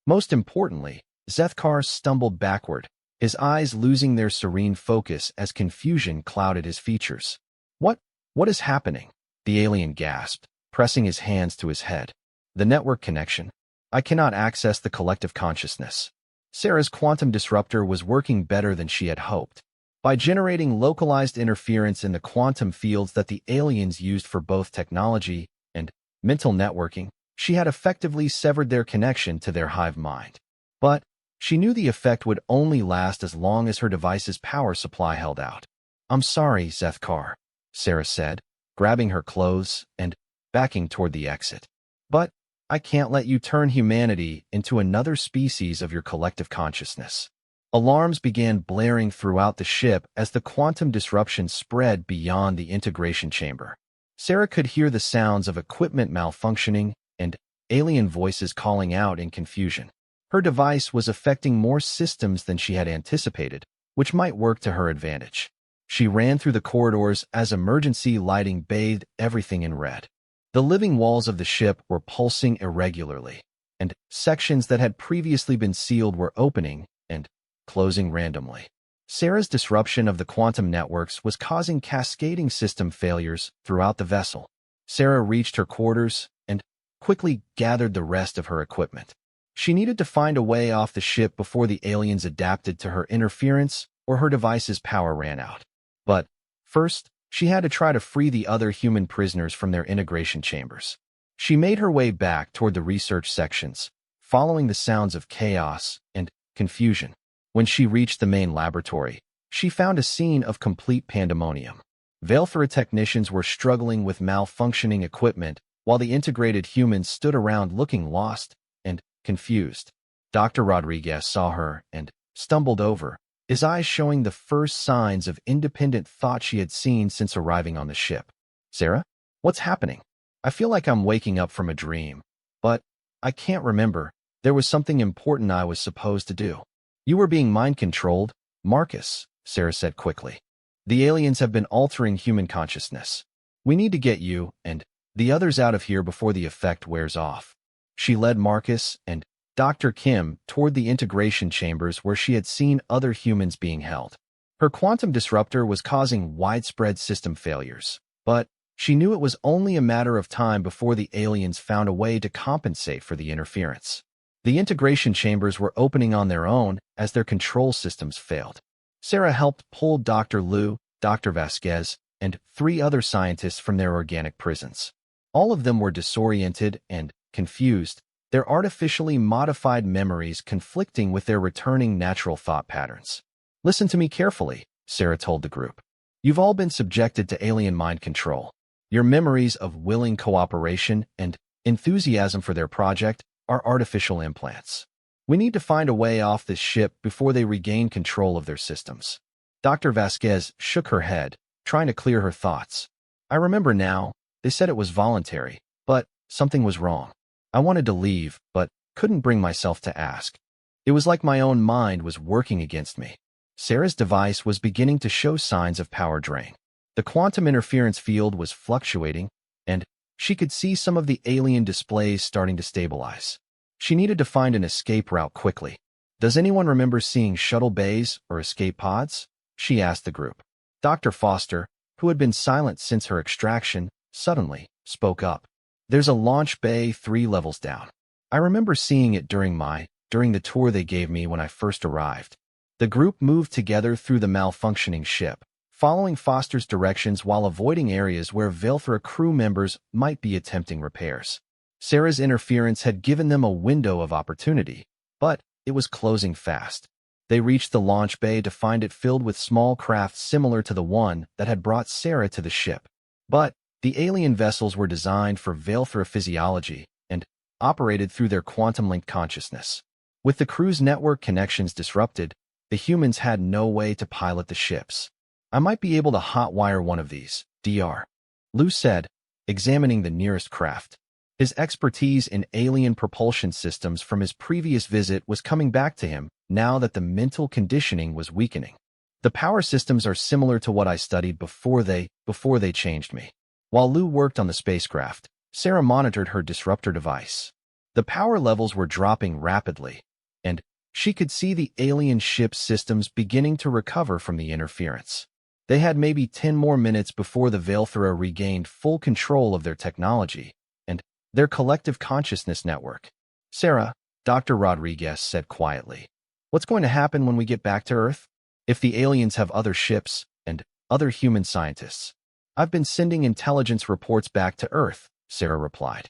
Most importantly, Zethkar stumbled backward, his eyes losing their serene focus as confusion clouded his features. What is happening?" the alien gasped, pressing his hands to his head. "The network connection. I cannot access the collective consciousness." Sarah's quantum disruptor was working better than she had hoped. By generating localized interference in the quantum fields that the aliens used for both technology and mental networking, she had effectively severed their connection to their hive mind. But she knew the effect would only last as long as her device's power supply held out. "I'm sorry, Zethkar," Sarah said, grabbing her clothes and backing toward the exit. "But I can't let you turn humanity into another species of your collective consciousness." Alarms began blaring throughout the ship as the quantum disruption spread beyond the integration chamber. Sarah could hear the sounds of equipment malfunctioning and alien voices calling out in confusion. Her device was affecting more systems than she had anticipated, which might work to her advantage. She ran through the corridors as emergency lighting bathed everything in red. The living walls of the ship were pulsing irregularly, and sections that had previously been sealed were opening and closing randomly. Sarah's disruption of the quantum networks was causing cascading system failures throughout the vessel. Sarah reached her quarters and quickly gathered the rest of her equipment. She needed to find a way off the ship before the aliens adapted to her interference or her device's power ran out. But first, she had to try to free the other human prisoners from their integration chambers. She made her way back toward the research sections, following the sounds of chaos and confusion. When she reached the main laboratory, she found a scene of complete pandemonium. Valthera technicians were struggling with malfunctioning equipment, while the integrated humans stood around looking lost and confused. Dr. Rodriguez saw her and stumbled over, his eyes showing the first signs of independent thought she had seen since arriving on the ship. "Sarah, what's happening? I feel like I'm waking up from a dream, but I can't remember. There was something important I was supposed to do." "You were being mind-controlled, Marcus," Sarah said quickly. "The aliens have been altering human consciousness. We need to get you and the others out of here before the effect wears off." She led Marcus and Dr. Kim toward the integration chambers where she had seen other humans being held. Her quantum disruptor was causing widespread system failures, but she knew it was only a matter of time before the aliens found a way to compensate for the interference. The integration chambers were opening on their own as their control systems failed. Sarah helped pull Dr. Liu, Dr. Vasquez, and 3 other scientists from their organic prisons. All of them were disoriented and confused, their artificially modified memories conflicting with their returning natural thought patterns. "Listen to me carefully," Sarah told the group. "You've all been subjected to alien mind control. Your memories of willing cooperation and enthusiasm for their project are artificial implants. We need to find a way off this ship before they regain control of their systems." Dr. Vasquez shook her head, trying to clear her thoughts. "I remember now. They said it was voluntary, but something was wrong. I wanted to leave, but couldn't bring myself to ask. It was like my own mind was working against me." Sarah's device was beginning to show signs of power drain. The quantum interference field was fluctuating, and she could see some of the alien displays starting to stabilize. She needed to find an escape route quickly. "Does anyone remember seeing shuttle bays or escape pods?" she asked the group. Dr. Foster, who had been silent since her extraction, suddenly spoke up. "There's a launch bay 3 levels down. I remember seeing it during the tour they gave me when I first arrived." The group moved together through the malfunctioning ship, following Foster's directions while avoiding areas where Velthra crew members might be attempting repairs. Sarah's interference had given them a window of opportunity, but it was closing fast. They reached the launch bay to find it filled with small craft similar to the one that had brought Sarah to the ship. But the alien vessels were designed for Velthra physiology and operated through their quantum-linked consciousness. With the crew's network connections disrupted, the humans had no way to pilot the ships. "I might be able to hotwire one of these, Dr. Lou said, examining the nearest craft. His expertise in alien propulsion systems from his previous visit was coming back to him now that the mental conditioning was weakening. "The power systems are similar to what I studied before they changed me." While Lou worked on the spacecraft, Sarah monitored her disruptor device. The power levels were dropping rapidly, and she could see the alien ship's systems beginning to recover from the interference. They had maybe 10 more minutes before the Velthra regained full control of their technology and their collective consciousness network. "Sarah," Dr. Rodriguez said quietly, "what's going to happen when we get back to Earth? If the aliens have other ships and other human scientists?" "I've been sending intelligence reports back to Earth," Sarah replied.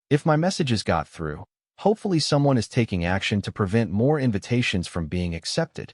"If my messages got through, hopefully someone is taking action to prevent more invitations from being accepted."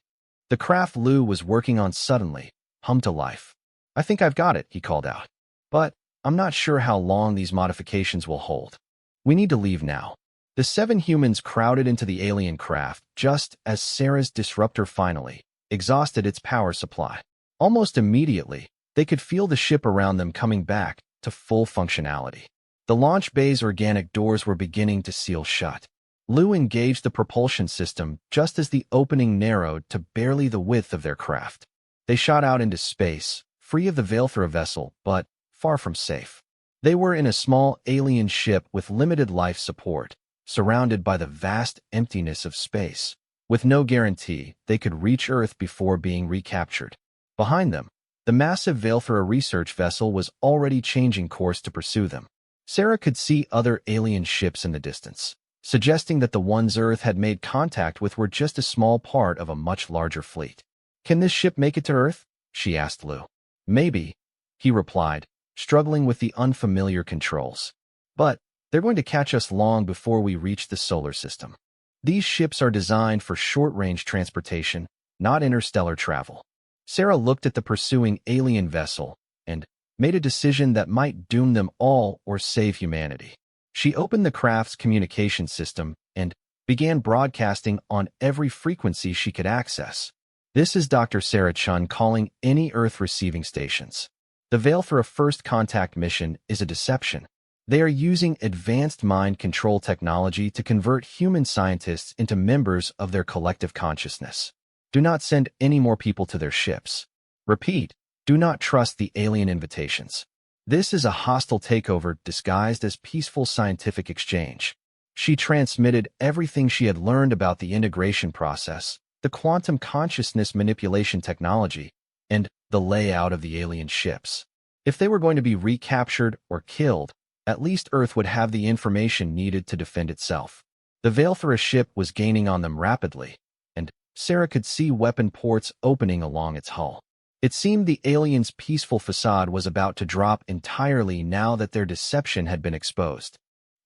The craft Lou was working on suddenly hummed to life. "I think I've got it," he called out. "But I'm not sure how long these modifications will hold. We need to leave now." The 7 humans crowded into the alien craft just as Sarah's disruptor finally exhausted its power supply. Almost immediately, they could feel the ship around them coming back to full functionality. The launch bay's organic doors were beginning to seal shut. Lou engaged the propulsion system just as the opening narrowed to barely the width of their craft. They shot out into space, free of the Velthra vessel, but far from safe. They were in a small alien ship with limited life support, surrounded by the vast emptiness of space, with no guarantee they could reach Earth before being recaptured. Behind them, the massive Velthra research vessel was already changing course to pursue them. Sarah could see other alien ships in the distance, suggesting that the ones Earth had made contact with were just a small part of a much larger fleet. "Can this ship make it to Earth?" she asked Lou. "Maybe," he replied, struggling with the unfamiliar controls. "But they're going to catch us long before we reach the solar system. These ships are designed for short-range transportation, not interstellar travel." Sarah looked at the pursuing alien vessel and made a decision that might doom them all or save humanity. She opened the craft's communication system and began broadcasting on every frequency she could access. "This is Dr. Sarah Chun calling any Earth receiving stations. The Velthra First Contact mission is a deception. They are using advanced mind control technology to convert human scientists into members of their collective consciousness. Do not send any more people to their ships. Repeat, do not trust the alien invitations. This is a hostile takeover disguised as peaceful scientific exchange." She transmitted everything she had learned about the integration process, the quantum consciousness manipulation technology, and the layout of the alien ships. If they were going to be recaptured or killed, at least Earth would have the information needed to defend itself. The Velthra ship was gaining on them rapidly, and Sarah could see weapon ports opening along its hull. It seemed the aliens' peaceful facade was about to drop entirely now that their deception had been exposed.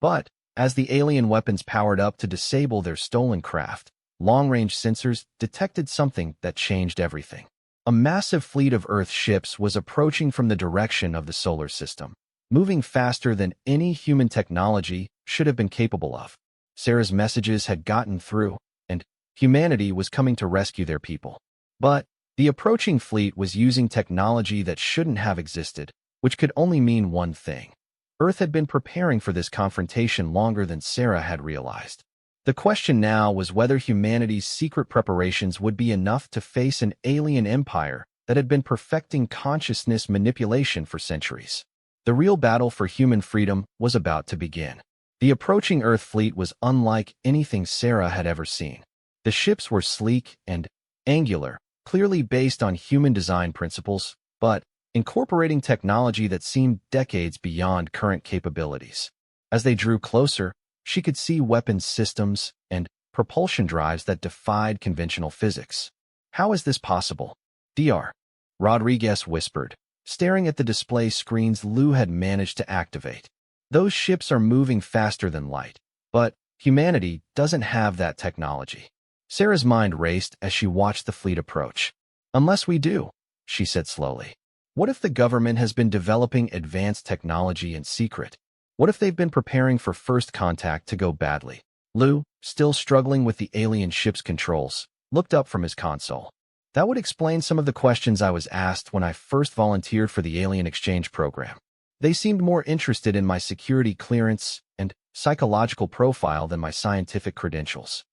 But, as the alien weapons powered up to disable their stolen craft, long-range sensors detected something that changed everything. A massive fleet of Earth ships was approaching from the direction of the solar system, moving faster than any human technology should have been capable of. Sarah's messages had gotten through, and humanity was coming to rescue their people. But the approaching fleet was using technology that shouldn't have existed, which could only mean one thing. Earth had been preparing for this confrontation longer than Sarah had realized. The question now was whether humanity's secret preparations would be enough to face an alien empire that had been perfecting consciousness manipulation for centuries. The real battle for human freedom was about to begin. The approaching Earth fleet was unlike anything Sarah had ever seen. The ships were sleek and angular, clearly based on human design principles, but incorporating technology that seemed decades beyond current capabilities. As they drew closer, she could see weapons systems and propulsion drives that defied conventional physics. "How is this possible?" Dr. Rodriguez whispered, staring at the display screens Lou had managed to activate. "Those ships are moving faster than light, but humanity doesn't have that technology." Sarah's mind raced as she watched the fleet approach. "Unless we do," she said slowly. "What if the government has been developing advanced technology in secret? What if they've been preparing for first contact to go badly?" Lou, still struggling with the alien ship's controls, looked up from his console. "That would explain some of the questions I was asked when I first volunteered for the alien exchange program. They seemed more interested in my security clearance and psychological profile than my scientific credentials."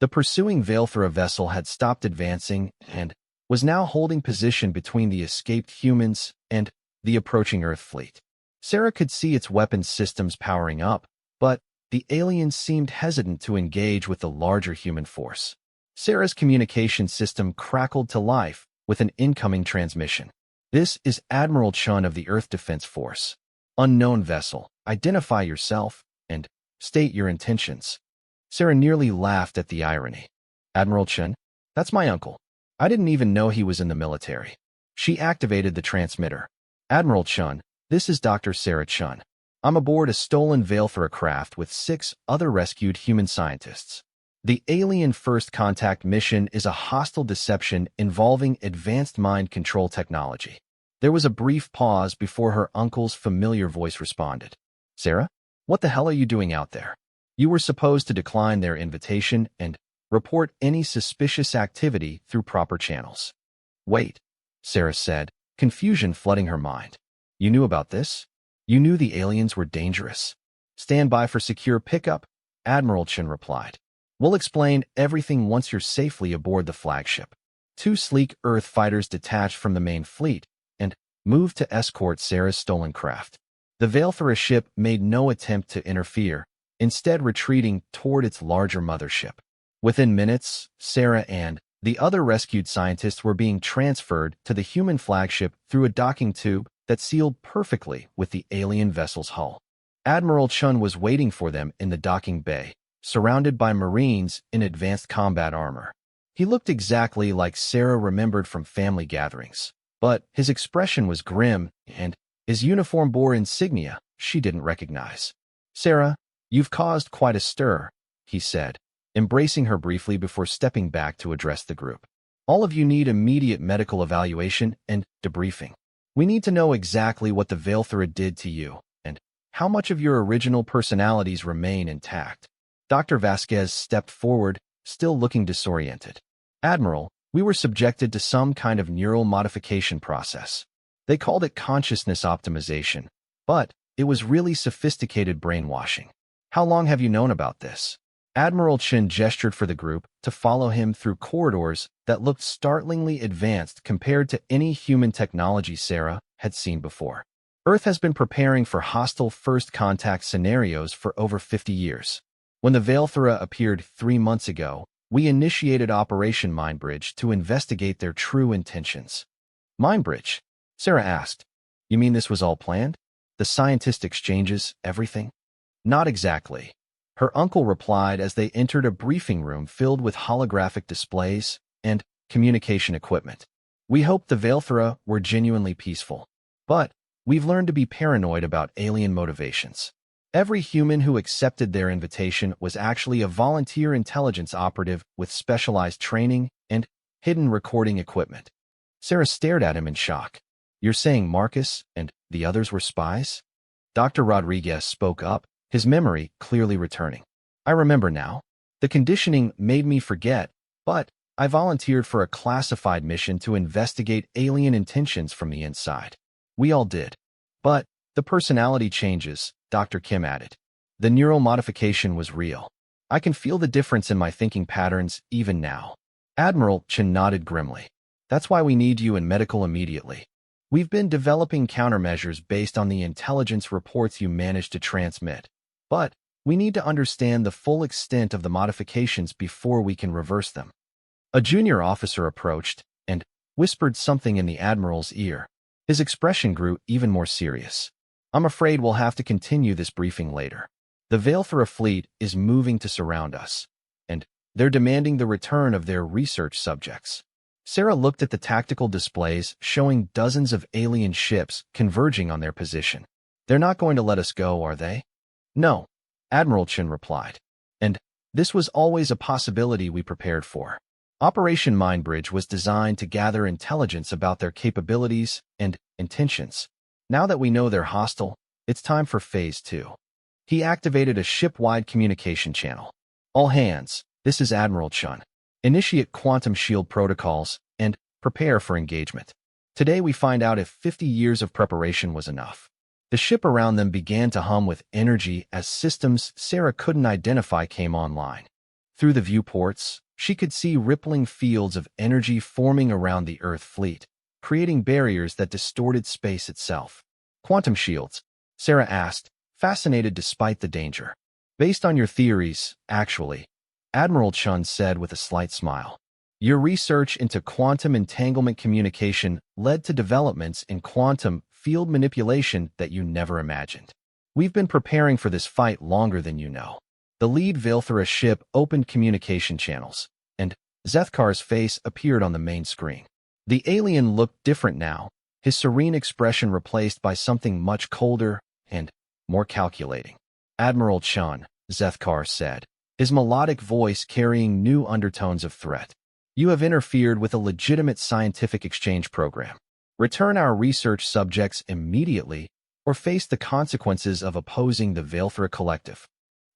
The pursuing Veilthra vessel had stopped advancing and was now holding position between the escaped humans and the approaching Earth fleet. Sarah could see its weapons systems powering up, but the aliens seemed hesitant to engage with the larger human force. Sarah's communication system crackled to life with an incoming transmission. "This is Admiral Chun of the Earth Defense Force. Unknown vessel, identify yourself and state your intentions." Sarah nearly laughed at the irony. "Admiral Chun? That's my uncle. I didn't even know he was in the military." She activated the transmitter. "Admiral Chun, this is Dr. Sarah Chun. I'm aboard a stolen Veilthra craft with 6 other rescued human scientists. The alien first contact mission is a hostile deception involving advanced mind control technology." There was a brief pause before her uncle's familiar voice responded. "Sarah, what the hell are you doing out there? You were supposed to decline their invitation and report any suspicious activity through proper channels." "Wait," Sarah said, confusion flooding her mind. "You knew about this? You knew the aliens were dangerous?" "Stand by for secure pickup," Admiral Chen replied. "We'll explain everything once you're safely aboard the flagship." 2 sleek Earth fighters detached from the main fleet and moved to escort Sarah's stolen craft. The Veilthra ship made no attempt to interfere, instead retreating toward its larger mothership. Within minutes, Sarah and the other rescued scientists were being transferred to the human flagship through a docking tube that sealed perfectly with the alien vessel's hull. Admiral Chun was waiting for them in the docking bay, surrounded by Marines in advanced combat armor. He looked exactly like Sarah remembered from family gatherings, but his expression was grim and his uniform bore insignia she didn't recognize. "Sarah, you've caused quite a stir," he said, embracing her briefly before stepping back to address the group. "All of you need immediate medical evaluation and debriefing. We need to know exactly what the Veilthra did to you and how much of your original personalities remain intact." Dr. Vasquez stepped forward, still looking disoriented. "Admiral, we were subjected to some kind of neural modification process. They called it consciousness optimization, but it was really sophisticated brainwashing. How long have you known about this?" Admiral Chin gestured for the group to follow him through corridors that looked startlingly advanced compared to any human technology Sarah had seen before. "Earth has been preparing for hostile first contact scenarios for over 50 years. When the Veilthra appeared 3 months ago, we initiated Operation Mindbridge to investigate their true intentions." "Mindbridge?" Sarah asked. "You mean this was all planned? The scientist exchanges, everything?" "Not exactly," her uncle replied as they entered a briefing room filled with holographic displays and communication equipment. We hoped the Veilthra were genuinely peaceful. But we've learned to be paranoid about alien motivations. Every human who accepted their invitation was actually a volunteer intelligence operative with specialized training and hidden recording equipment. Sarah stared at him in shock. You're saying Marcus and the others were spies? Dr. Rodriguez spoke up, his memory clearly returning. I remember now. The conditioning made me forget, but I volunteered for a classified mission to investigate alien intentions from the inside. We all did. But the personality changes, Dr. Kim added. The neural modification was real. I can feel the difference in my thinking patterns even now. Admiral Chen nodded grimly. That's why we need you in medical immediately. We've been developing countermeasures based on the intelligence reports you managed to transmit. But we need to understand the full extent of the modifications before we can reverse them. A junior officer approached and whispered something in the Admiral's ear. His expression grew even more serious. I'm afraid we'll have to continue this briefing later. The Veilthra fleet is moving to surround us, and they're demanding the return of their research subjects. Sarah looked at the tactical displays showing dozens of alien ships converging on their position. They're not going to let us go, are they? No, Admiral Chen replied. And this was always a possibility we prepared for. Operation Mindbridge was designed to gather intelligence about their capabilities and intentions. Now that we know they're hostile, it's time for Phase 2. He activated a ship-wide communication channel. All hands, this is Admiral Chen. Initiate quantum shield protocols and prepare for engagement. Today we find out if 50 years of preparation was enough. The ship around them began to hum with energy as systems Sarah couldn't identify came online. Through the viewports, she could see rippling fields of energy forming around the Earth fleet, creating barriers that distorted space itself. Quantum shields, Sarah asked, fascinated despite the danger. Based on your theories, actually, Admiral Chen said with a slight smile. Your research into quantum entanglement communication led to developments in quantum field manipulation that you never imagined. We've been preparing for this fight longer than you know. The lead Veilthra ship opened communication channels, and Zethkar's face appeared on the main screen. The alien looked different now, his serene expression replaced by something much colder and more calculating. Admiral Chen, Zethkar said, his melodic voice carrying new undertones of threat. You have interfered with a legitimate scientific exchange program. Return our research subjects immediately or face the consequences of opposing the Veilthra Collective.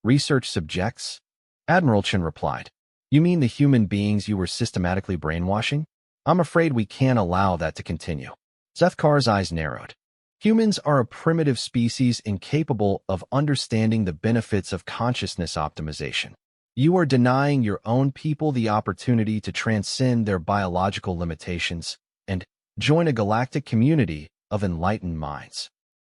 Research subjects? Admiral Chen replied. You mean the human beings you were systematically brainwashing? I'm afraid we can't allow that to continue. Zethkar's eyes narrowed. Humans are a primitive species incapable of understanding the benefits of consciousness optimization. You are denying your own people the opportunity to transcend their biological limitations and join a galactic community of enlightened minds.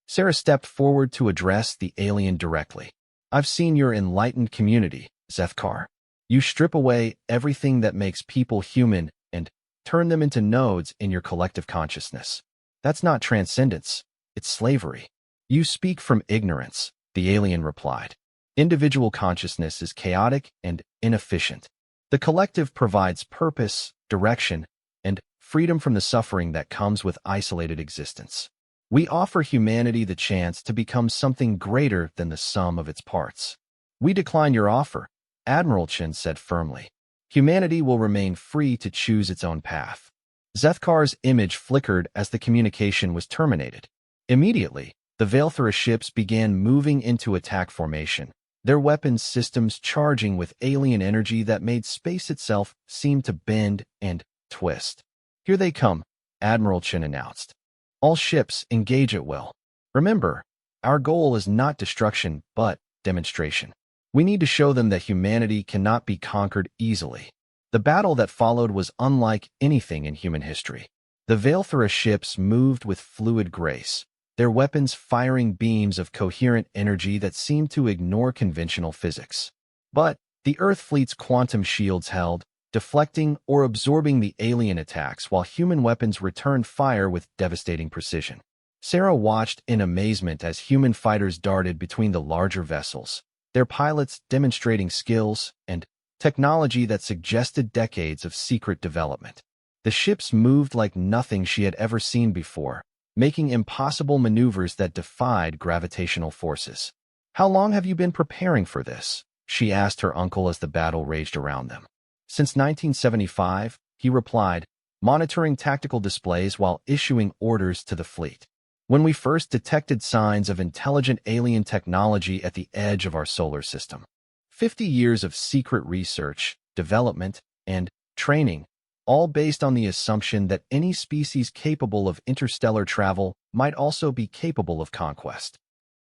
Sarah stepped forward to address the alien directly. I've seen your enlightened community, Zethkar. You strip away everything that makes people human and turn them into nodes in your collective consciousness. That's not transcendence, it's slavery. You speak from ignorance, the alien replied. Individual consciousness is chaotic and inefficient. The collective provides purpose, direction, and freedom from the suffering that comes with isolated existence. We offer humanity the chance to become something greater than the sum of its parts. We decline your offer, Admiral Chen said firmly. Humanity will remain free to choose its own path. Zethkar's image flickered as the communication was terminated. Immediately, the Veilthra ships began moving into attack formation, their weapons systems charging with alien energy that made space itself seem to bend and twist. Here they come, Admiral Chen announced. All ships engage at will. Remember, our goal is not destruction, but demonstration. We need to show them that humanity cannot be conquered easily. The battle that followed was unlike anything in human history. The Veilthra ships moved with fluid grace, their weapons firing beams of coherent energy that seemed to ignore conventional physics. But the Earth fleet's quantum shields held, deflecting or absorbing the alien attacks while human weapons returned fire with devastating precision. Sarah watched in amazement as human fighters darted between the larger vessels, their pilots demonstrating skills and technology that suggested decades of secret development. The ships moved like nothing she had ever seen before, making impossible maneuvers that defied gravitational forces. "How long have you been preparing for this?" she asked her uncle as the battle raged around them. "Since 1975, he replied, monitoring tactical displays while issuing orders to the fleet. When we first detected signs of intelligent alien technology at the edge of our solar system. 50 years of secret research, development, and training, all based on the assumption that any species capable of interstellar travel might also be capable of conquest.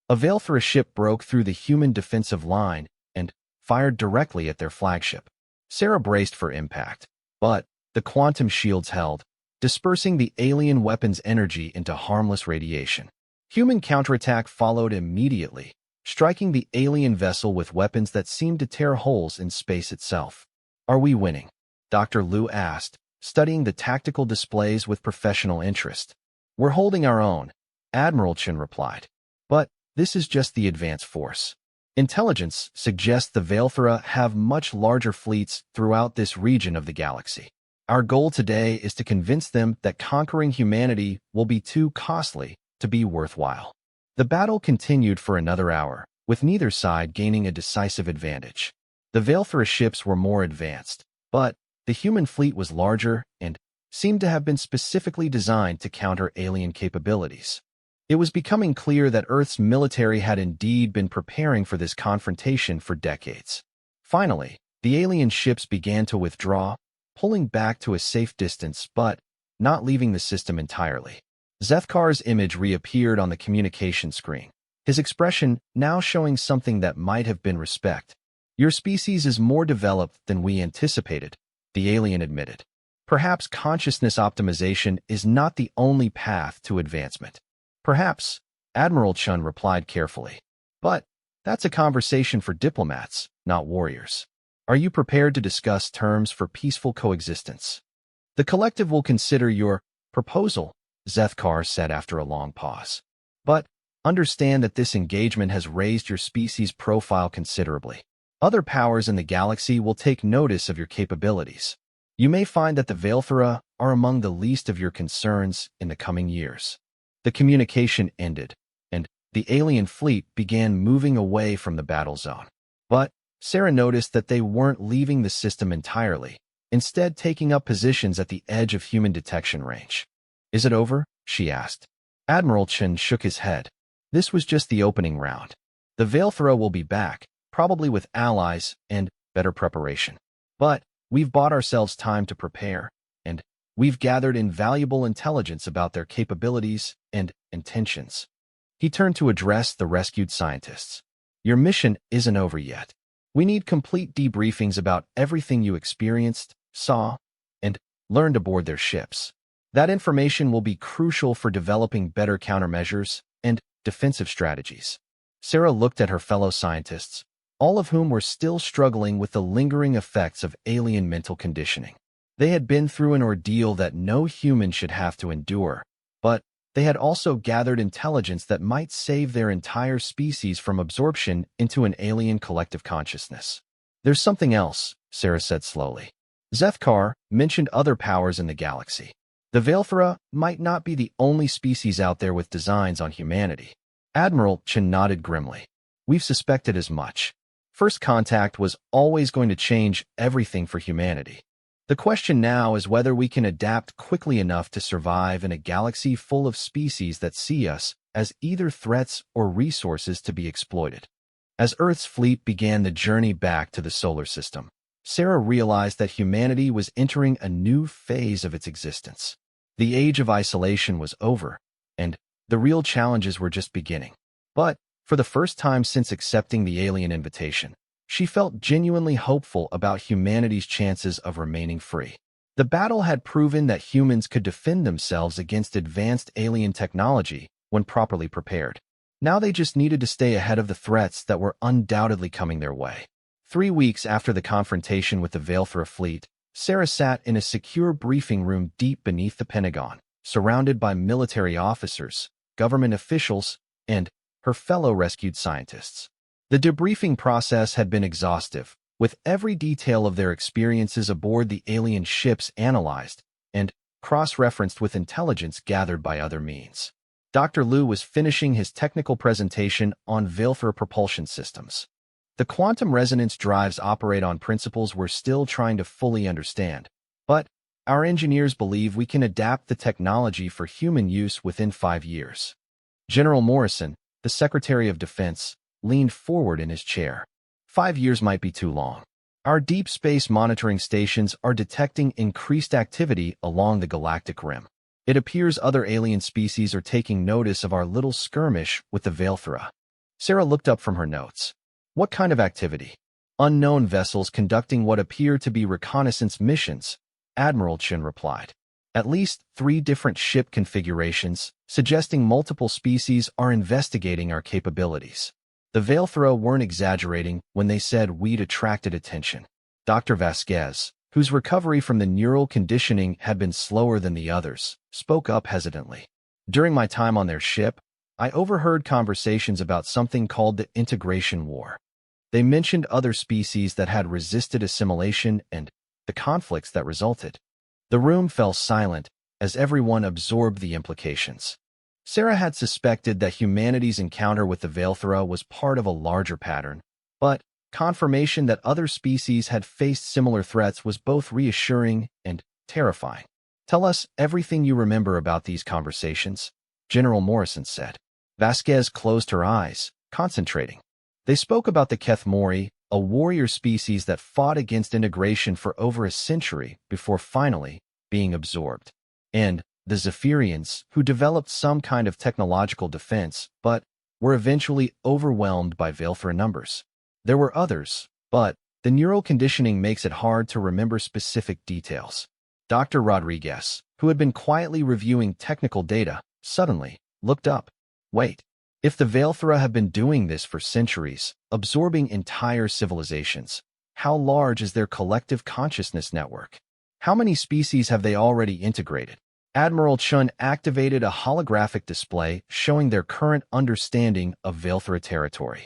A Veilthra ship broke through the human defensive line and fired directly at their flagship. Sarah braced for impact, but the quantum shields held, dispersing the alien weapon's energy into harmless radiation. Human counterattack followed immediately, striking the alien vessel with weapons that seemed to tear holes in space itself. "Are we winning?" Dr. Liu asked, studying the tactical displays with professional interest. "We're holding our own," Admiral Chen replied. "But this is just the advance force. Intelligence suggests the Veilthra have much larger fleets throughout this region of the galaxy. Our goal today is to convince them that conquering humanity will be too costly to be worthwhile." The battle continued for another hour, with neither side gaining a decisive advantage. The Veilthra ships were more advanced, but the human fleet was larger and seemed to have been specifically designed to counter alien capabilities. It was becoming clear that Earth's military had indeed been preparing for this confrontation for decades. Finally, the alien ships began to withdraw, pulling back to a safe distance but not leaving the system entirely. Zethkar's image reappeared on the communication screen, his expression now showing something that might have been respect. "Your species is more developed than we anticipated," the alien admitted. "Perhaps consciousness optimization is not the only path to advancement." "Perhaps," Admiral Chun replied carefully. "But that's a conversation for diplomats, not warriors. Are you prepared to discuss terms for peaceful coexistence?" "The collective will consider your proposal," Zethkar said after a long pause. "But understand that this engagement has raised your species' profile considerably. Other powers in the galaxy will take notice of your capabilities. You may find that the Veilthra are among the least of your concerns in the coming years." The communication ended, and the alien fleet began moving away from the battle zone. But Sarah noticed that they weren't leaving the system entirely, instead taking up positions at the edge of human detection range. "Is it over?" she asked. Admiral Chen shook his head. "This was just the opening round. The Veilthra will be back, probably with allies and better preparation. But we've bought ourselves time to prepare, and we've gathered invaluable intelligence about their capabilities and intentions." He turned to address the rescued scientists. "Your mission isn't over yet. We need complete debriefings about everything you experienced, saw, and learned aboard their ships. That information will be crucial for developing better countermeasures and defensive strategies." Sarah looked at her fellow scientists, all of whom were still struggling with the lingering effects of alien mental conditioning. They had been through an ordeal that no human should have to endure, but they had also gathered intelligence that might save their entire species from absorption into an alien collective consciousness. "There's something else," Sarah said slowly. "Zethkar mentioned other powers in the galaxy. The Veilthra might not be the only species out there with designs on humanity." Admiral Chen nodded grimly. "We've suspected as much. First contact was always going to change everything for humanity. The question now is whether we can adapt quickly enough to survive in a galaxy full of species that see us as either threats or resources to be exploited." As Earth's fleet began the journey back to the solar system, Sarah realized that humanity was entering a new phase of its existence. The age of isolation was over, and the real challenges were just beginning. But for the first time since accepting the alien invitation, she felt genuinely hopeful about humanity's chances of remaining free. The battle had proven that humans could defend themselves against advanced alien technology when properly prepared. Now they just needed to stay ahead of the threats that were undoubtedly coming their way. 3 weeks after the confrontation with the Veilthra fleet, Sarah sat in a secure briefing room deep beneath the Pentagon, surrounded by military officers, government officials, and her fellow rescued scientists. The debriefing process had been exhaustive, with every detail of their experiences aboard the alien ships analyzed and cross-referenced with intelligence gathered by other means. Dr. Liu was finishing his technical presentation on Veilthra propulsion systems. The quantum resonance drives operate on principles we're still trying to fully understand, but our engineers believe we can adapt the technology for human use within 5 years. General Morrison, the Secretary of Defense, leaned forward in his chair. 5 years might be too long. Our deep space monitoring stations are detecting increased activity along the galactic rim. It appears other alien species are taking notice of our little skirmish with the Veilthra. Sarah looked up from her notes. What kind of activity? Unknown vessels conducting what appear to be reconnaissance missions, Admiral Chen replied. At least 3 different ship configurations, suggesting multiple species are investigating our capabilities. The Veilthra weren't exaggerating when they said we'd attracted attention. Dr. Vasquez, whose recovery from the neural conditioning had been slower than the others, spoke up hesitantly. During my time on their ship, I overheard conversations about something called the integration war. They mentioned other species that had resisted assimilation and the conflicts that resulted. The room fell silent as everyone absorbed the implications. Sarah had suspected that humanity's encounter with the Veilthra was part of a larger pattern, but confirmation that other species had faced similar threats was both reassuring and terrifying. Tell us everything you remember about these conversations, General Morrison said. Vasquez closed her eyes, concentrating. They spoke about the Kethmori, a warrior species that fought against integration for over a century before finally being absorbed, and the Zephyrians, who developed some kind of technological defense but were eventually overwhelmed by Veilthra numbers. There were others, but the neural conditioning makes it hard to remember specific details. Dr. Rodriguez, who had been quietly reviewing technical data, suddenly looked up. Wait. If the Veilthra have been doing this for centuries, absorbing entire civilizations, how large is their collective consciousness network? How many species have they already integrated? Admiral Chun activated a holographic display showing their current understanding of Veilthra territory.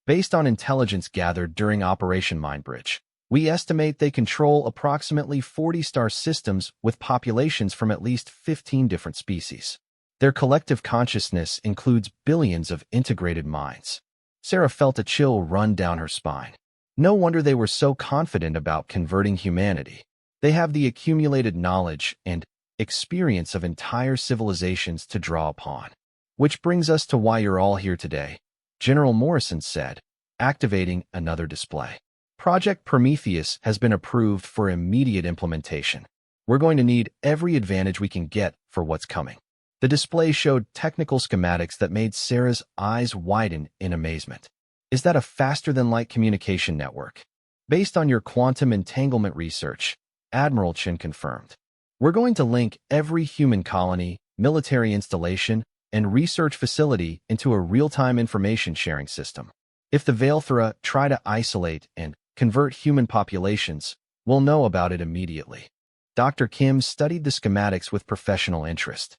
Based on intelligence gathered during Operation Mindbridge, we estimate they control approximately 40 star systems with populations from at least 15 different species. Their collective consciousness includes billions of integrated minds. Sarah felt a chill run down her spine. No wonder they were so confident about converting humanity. They have the accumulated knowledge and experience of entire civilizations to draw upon. Which brings us to why you're all here today, General Morrison said, activating another display. Project Prometheus has been approved for immediate implementation. We're going to need every advantage we can get for what's coming. The display showed technical schematics that made Sarah's eyes widen in amazement. Is that a faster-than-light communication network? Based on your quantum entanglement research, Admiral Chen confirmed. We're going to link every human colony, military installation, and research facility into a real-time information sharing system. If the Veilthra try to isolate and convert human populations, we'll know about it immediately. Dr. Kim studied the schematics with professional interest.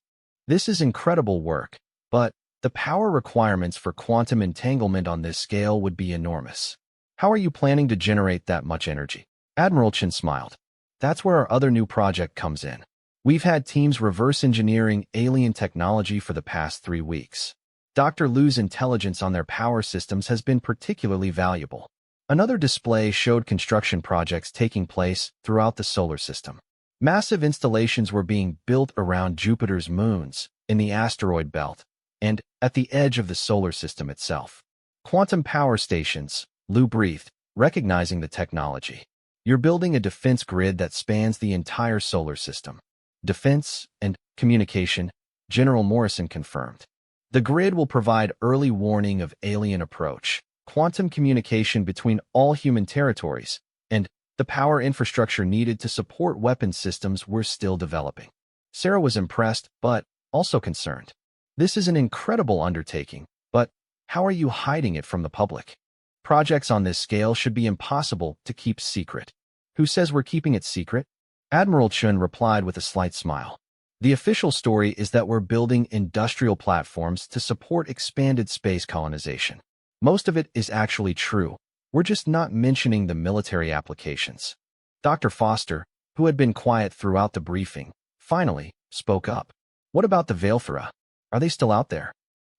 This is incredible work, but the power requirements for quantum entanglement on this scale would be enormous. How are you planning to generate that much energy? Admiral Chen smiled. That's where our other new project comes in. We've had teams reverse engineering alien technology for the past 3 weeks. Dr. Liu's intelligence on their power systems has been particularly valuable. Another display showed construction projects taking place throughout the solar system. Massive installations were being built around Jupiter's moons, in the asteroid belt, and at the edge of the solar system itself. Quantum power stations, Liu breathed, recognizing the technology. You're building a defense grid that spans the entire solar system. Defense and communication, General Morrison confirmed. The grid will provide early warning of alien approach, quantum communication between all human territories, and the power infrastructure needed to support weapon systems we're still developing. Sarah was impressed, but also concerned. This is an incredible undertaking, but how are you hiding it from the public? Projects on this scale should be impossible to keep secret. Who says we're keeping it secret? Admiral Chun replied with a slight smile. The official story is that we're building industrial platforms to support expanded space colonization. Most of it is actually true. We're just not mentioning the military applications. Dr. Foster, who had been quiet throughout the briefing, finally, spoke up. What about the Veilthra? Are they still out there?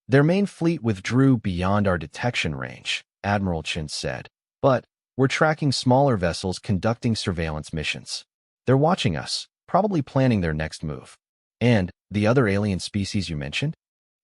Their main fleet withdrew beyond our detection range, Admiral Chin said. But we're tracking smaller vessels conducting surveillance missions. They're watching us, probably planning their next move. And the other alien species you mentioned?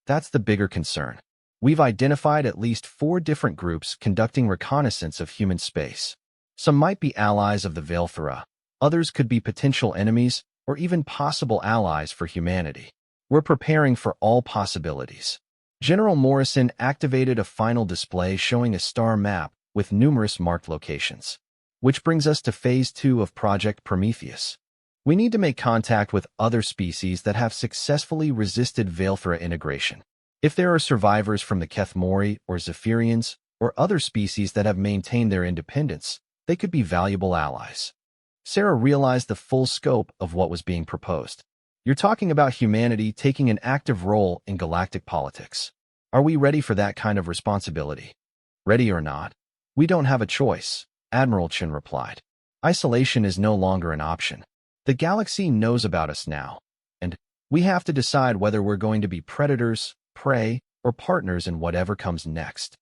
That's the bigger concern. We've identified at least 4 different groups conducting reconnaissance of human space. Some might be allies of the Veilthra, others could be potential enemies or even possible allies for humanity. We're preparing for all possibilities. General Morrison activated a final display showing a star map with numerous marked locations. Which brings us to Phase 2 of Project Prometheus. We need to make contact with other species that have successfully resisted Veilthra integration. If there are survivors from the Kethmori or Zephyrians, or other species that have maintained their independence, they could be valuable allies. Sarah realized the full scope of what was being proposed. You're talking about humanity taking an active role in galactic politics. Are we ready for that kind of responsibility? Ready or not? We don't have a choice, Admiral Chin replied. Isolation is no longer an option. The galaxy knows about us now, and we have to decide whether we're going to be predators, prey, or partners in whatever comes next.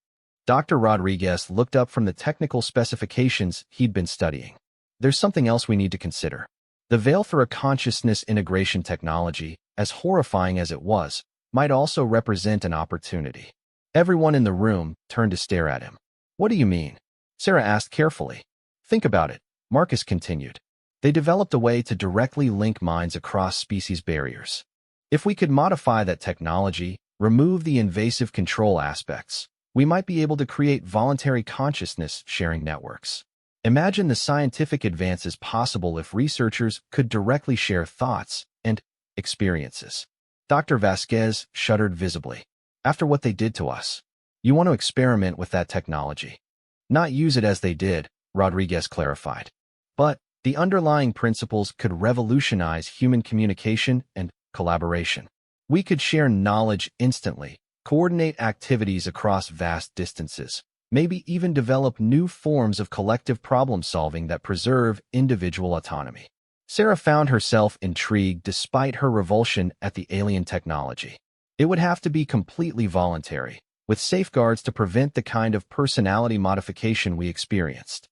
Dr. Rodriguez looked up from the technical specifications he'd been studying. There's something else we need to consider. The Veilthra consciousness integration technology, as horrifying as it was, might also represent an opportunity. Everyone in the room turned to stare at him. What do you mean? Sarah asked carefully. Think about it, Marcus continued. They developed a way to directly link minds across species barriers. If we could modify that technology, remove the invasive control aspects, we might be able to create voluntary consciousness sharing networks. Imagine the scientific advances possible if researchers could directly share thoughts and experiences. Dr. Vasquez shuddered visibly. After what they did to us, you want to experiment with that technology. Not use it as they did, Rodriguez clarified. But the underlying principles could revolutionize human communication and collaboration. We could share knowledge instantly, coordinate activities across vast distances, maybe even develop new forms of collective problem-solving that preserve individual autonomy. Sarah found herself intrigued despite her revulsion at the alien technology. It would have to be completely voluntary, with safeguards to prevent the kind of personality modification we experienced.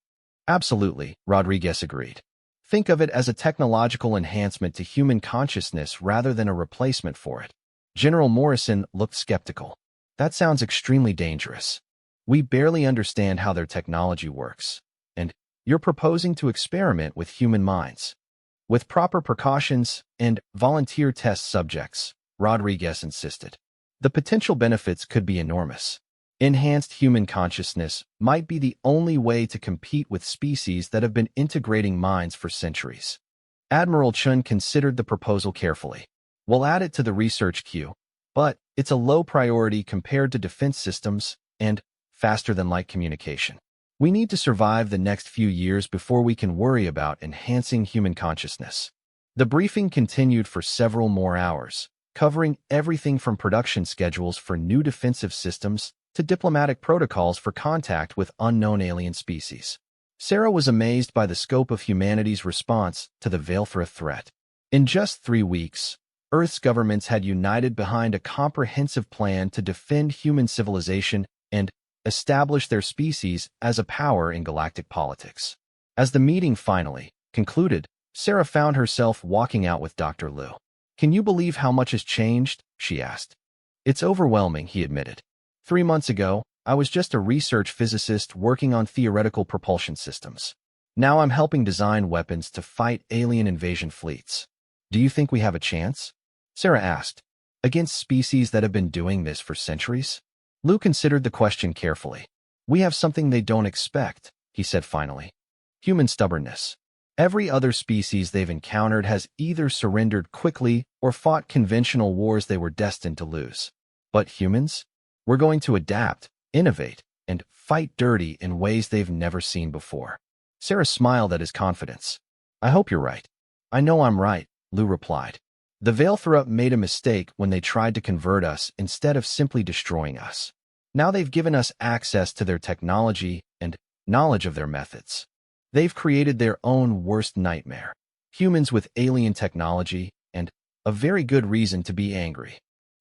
Absolutely, Rodriguez agreed. Think of it as a technological enhancement to human consciousness rather than a replacement for it. General Morrison looked skeptical. That sounds extremely dangerous. We barely understand how their technology works, and you're proposing to experiment with human minds. With proper precautions and volunteer test subjects, Rodriguez insisted. The potential benefits could be enormous. Enhanced human consciousness might be the only way to compete with species that have been integrating minds for centuries. Admiral Chun considered the proposal carefully. We'll add it to the research queue, but it's a low priority compared to defense systems and faster-than-light communication. We need to survive the next few years before we can worry about enhancing human consciousness. The briefing continued for several more hours, covering everything from production schedules for new defensive systems to diplomatic protocols for contact with unknown alien species. Sarah was amazed by the scope of humanity's response to the Veilthra threat. In just 3 weeks, Earth's governments had united behind a comprehensive plan to defend human civilization and establish their species as a power in galactic politics. As the meeting finally concluded, Sarah found herself walking out with Dr. Liu. Can you believe how much has changed? She asked. It's overwhelming, he admitted. 3 months ago, I was just a research physicist working on theoretical propulsion systems. Now I'm helping design weapons to fight alien invasion fleets. Do you think we have a chance? Sarah asked. Against species that have been doing this for centuries? Liu considered the question carefully. We have something they don't expect, he said finally. Human stubbornness. Every other species they've encountered has either surrendered quickly or fought conventional wars they were destined to lose. But humans? We're going to adapt, innovate, and fight dirty in ways they've never seen before. Sarah smiled at his confidence. I hope you're right. I know I'm right, Liu replied. The Veilthra made a mistake when they tried to convert us instead of simply destroying us. Now they've given us access to their technology and knowledge of their methods. They've created their own worst nightmare. Humans with alien technology and a very good reason to be angry.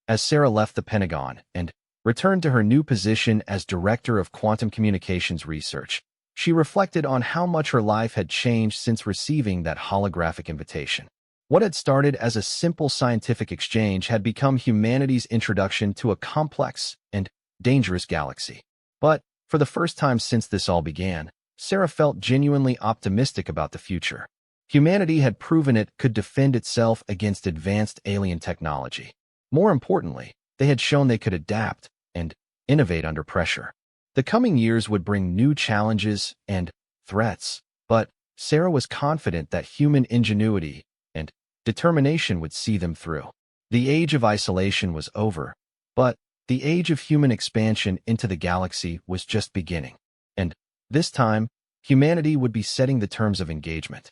As Sarah left the Pentagon and returned to her new position as Director of Quantum Communications Research, she reflected on how much her life had changed since receiving that holographic invitation. What had started as a simple scientific exchange had become humanity's introduction to a complex and dangerous galaxy. But, for the first time since this all began, Sarah felt genuinely optimistic about the future. Humanity had proven it could defend itself against advanced alien technology. More importantly, they had shown they could adapt and innovate under pressure. The coming years would bring new challenges and threats, but Sarah was confident that human ingenuity and determination would see them through. The age of isolation was over, but the age of human expansion into the galaxy was just beginning. And this time, humanity would be setting the terms of engagement.